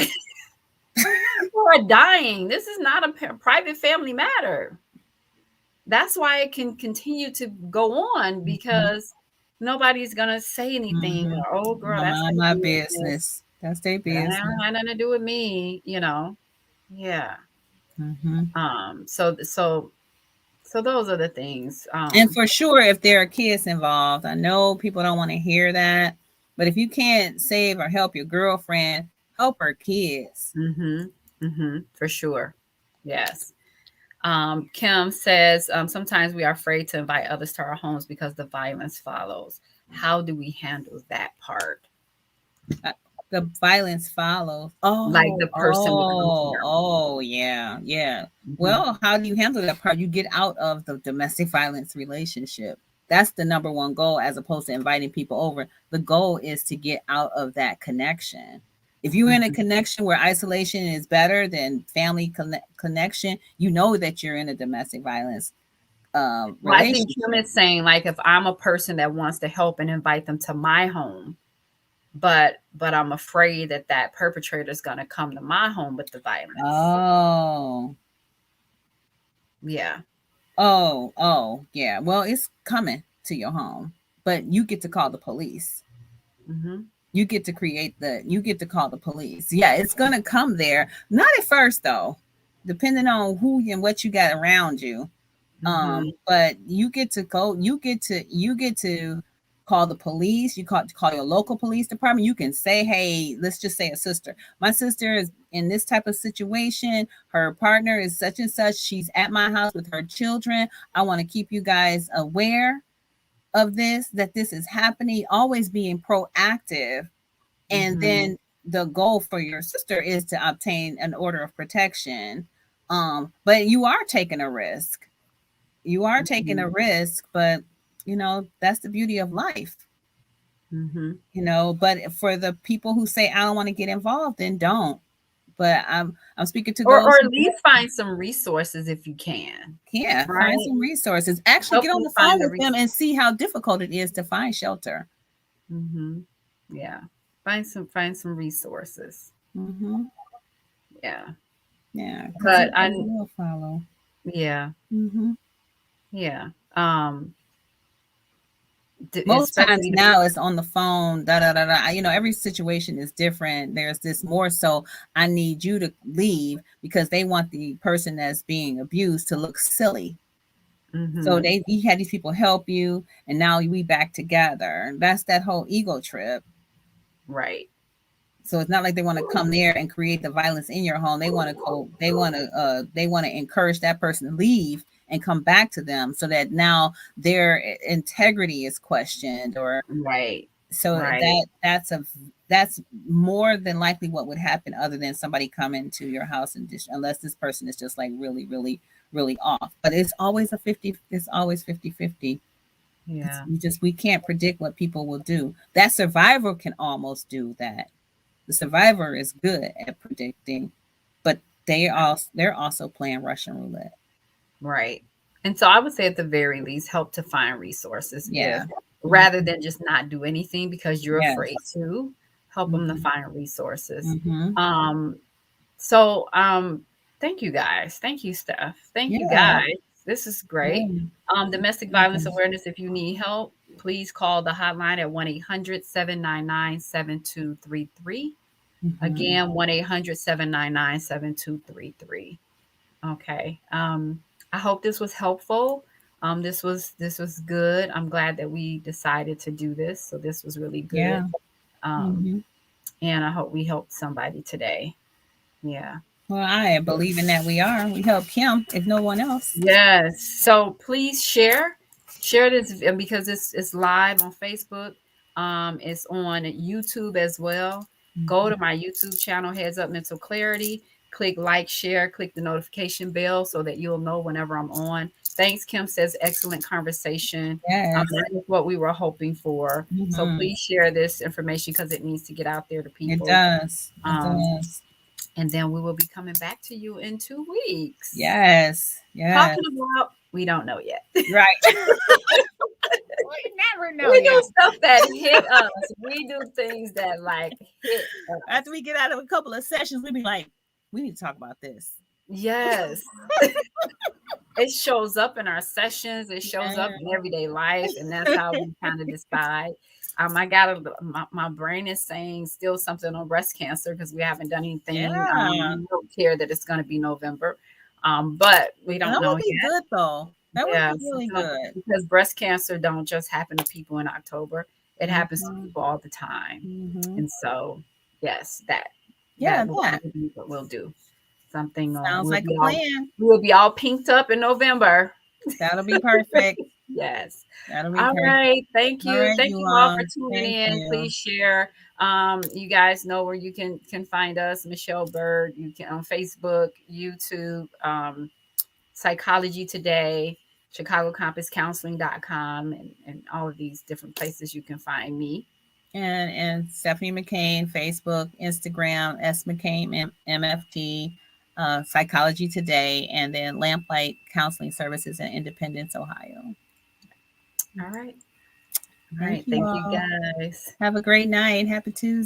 Speaker 1: People are dying. This is not a private family matter. That's why it can continue to go on, because nobody's gonna say anything.
Speaker 2: Mhm.
Speaker 1: Or, oh girl, that's
Speaker 2: Mind
Speaker 1: their
Speaker 2: my
Speaker 1: business.
Speaker 2: business. That's their
Speaker 1: That
Speaker 2: business.
Speaker 1: don't have nothing to do with me, you know. Yeah.
Speaker 2: Mhm.
Speaker 1: So those are the things.
Speaker 2: And for sure, if there are kids involved, I know people don't want to hear that, but if you can't save or help your girlfriend, help her kids.
Speaker 1: For sure. Yes. Kim says, sometimes we are afraid to invite others to our homes because the violence follows. How do we handle that part?
Speaker 2: The violence follows.
Speaker 1: Like the person would come to your home.
Speaker 2: Yeah, yeah.
Speaker 1: Mhm.
Speaker 2: Well, how do you handle that part? You get out of the domestic violence relationship. That's the number one goal, as opposed to inviting people over. The goal is to get out of that connection. If you're in a connection where isolation is better than family connection, you know that you're in a domestic violence
Speaker 1: Well, I think Kim
Speaker 2: relationship.
Speaker 1: is saying, like, if I'm a person that wants to help and invite them to my home, but I'm afraid that that perpetrator is going to come to my home with the violence.
Speaker 2: Oh,
Speaker 1: Yeah.
Speaker 2: Yeah. Well, it's coming to your home, but you get to call the police.
Speaker 1: Mm-hmm.
Speaker 2: You get to you get to call the police. Yeah, it's gonna come there. Not at first though, depending on who and what you got around you.
Speaker 1: Mm-hmm.
Speaker 2: But you get to go, you get to call the police, you call your local police department. You can say, hey, let's just say a sister. My sister is in this type of situation. Her partner is such and such. She's at my house with her children. I want to keep you guys aware of this, that this is happening, always being proactive. And
Speaker 1: Mm-hmm.
Speaker 2: then the goal for your sister is to obtain an order of protection. But you are taking a risk. You are taking a
Speaker 1: Mm-hmm.
Speaker 2: risk, but that's the beauty of life.
Speaker 1: Mm-hmm.
Speaker 2: But for the people who say I don't want to get involved, then don't. But I'm speaking to
Speaker 1: Or
Speaker 2: those
Speaker 1: at
Speaker 2: who
Speaker 1: least find some resources if you can.
Speaker 2: can find
Speaker 1: Right?
Speaker 2: some resources. Actually
Speaker 1: Help
Speaker 2: get on
Speaker 1: them
Speaker 2: the phone
Speaker 1: find the
Speaker 2: with them
Speaker 1: resources.
Speaker 2: and see how difficult it is to find shelter.
Speaker 1: Mm-hmm. Yeah. Find some resources.
Speaker 2: Mm-hmm.
Speaker 1: Yeah.
Speaker 2: Yeah, because
Speaker 1: But
Speaker 2: it
Speaker 1: I
Speaker 2: will follow.
Speaker 1: yeah.
Speaker 2: Mm-hmm.
Speaker 1: Yeah.
Speaker 2: Most times
Speaker 1: Especially the
Speaker 2: now it's on the phone, da da da da. Every situation is different. There's this more so, I need you to leave because they want the person that's being abused to look silly. So
Speaker 1: mm-hmm.
Speaker 2: you had these people help you, and now we back together. That's that whole ego trip.
Speaker 1: Right.
Speaker 2: So it's not like they want to come there and create the violence in your home. They want to go. They want to encourage that person to leave and come back to them, so that now their integrity is questioned, or
Speaker 1: Right.
Speaker 2: so
Speaker 1: Right.
Speaker 2: that's more than likely what would happen, other than somebody coming to your house and unless this person is just like really really really off. But it's always 50-50.
Speaker 1: Yeah.
Speaker 2: We can't predict what people will do. That survivor can almost do that. The survivor is good at predicting, but they're also playing Russian roulette.
Speaker 1: Right. And so I would say at the very least, help to find resources, if
Speaker 2: Yeah.
Speaker 1: rather than just not do anything because you're afraid
Speaker 2: Yes.
Speaker 1: to, help them to
Speaker 2: Mm-hmm.
Speaker 1: find resources.
Speaker 2: Mm-hmm.
Speaker 1: So thank you guys. Thank you, Steph. Thank you
Speaker 2: Yeah.
Speaker 1: guys. This is great.
Speaker 2: Yeah.
Speaker 1: Domestic violence awareness. If you need help, please call the hotline at 1-800-799-7233.
Speaker 2: Mm-hmm.
Speaker 1: Again, 1-800-799-7233. Okay. I hope this was helpful. This was good. I'm glad that we decided to do this. So this was really good.
Speaker 2: Yeah.
Speaker 1: Um,
Speaker 2: Mm-hmm.
Speaker 1: and I hope we helped somebody today. Yeah.
Speaker 2: Well, I believe in that we help Kim, if no one else.
Speaker 1: Yes. So please share Share this because it's live on Facebook. It's on YouTube as well. Go to my YouTube channel, Heads Up Mental Clarity. Click like, share, click the notification bell so that you'll know whenever I'm on. Thanks, Kim says, excellent conversation.
Speaker 2: Yes.
Speaker 1: That is what we were hoping for. So
Speaker 2: Mhm.
Speaker 1: please share this information because it needs to get out there to
Speaker 2: It
Speaker 1: people.
Speaker 2: does. It does.
Speaker 1: And then we will be coming back to you in 2 weeks.
Speaker 2: Yes. Yes.
Speaker 1: Talking about, we don't know yet.
Speaker 2: Right. We never know
Speaker 1: We
Speaker 2: yet.
Speaker 1: do stuff that hit us. We do things that like hit us.
Speaker 2: After we get out of a couple of sessions, we be like, we need to talk about this.
Speaker 1: Yes. It shows up in our sessions. It shows up in everyday life. And that's how we kind of decide. I got my brain is saying still something on breast cancer because we haven't done anything.
Speaker 2: Yeah.
Speaker 1: We don't care that it's going to be November. But we don't
Speaker 2: That
Speaker 1: know
Speaker 2: would be
Speaker 1: yet.
Speaker 2: good though. That would
Speaker 1: Yeah,
Speaker 2: be really good.
Speaker 1: because breast cancer don't just happen to people in October. It happens to
Speaker 2: Mhm.
Speaker 1: people all the time.
Speaker 2: Mhm.
Speaker 1: And so, yes, that
Speaker 2: Yeah,
Speaker 1: will
Speaker 2: that
Speaker 1: be what we'll do. Something
Speaker 2: sounds like a plan.
Speaker 1: we'll be all pinked up in November.
Speaker 2: That'll be perfect.
Speaker 1: Yes.
Speaker 2: That'll be
Speaker 1: All
Speaker 2: perfect.
Speaker 1: right. Thank
Speaker 2: All
Speaker 1: you.
Speaker 2: right,
Speaker 1: Thank
Speaker 2: you
Speaker 1: you all for
Speaker 2: all.
Speaker 1: tuning
Speaker 2: Thank
Speaker 1: in.
Speaker 2: you.
Speaker 1: Please share. You guys know where you can find us. Michelle Bird. You can on Facebook, YouTube, Psychology Today, ChicagoCompassCounseling.com, and all of these different places you can find me.
Speaker 2: And Stephanie McCain, Facebook, Instagram, S McCain MFT, Psychology Today, and then Lamplight Counseling Services in Independence, Ohio.
Speaker 1: All right.
Speaker 2: Thank you
Speaker 1: Thank
Speaker 2: all.
Speaker 1: you guys.
Speaker 2: Have a great night. Happy Tuesday.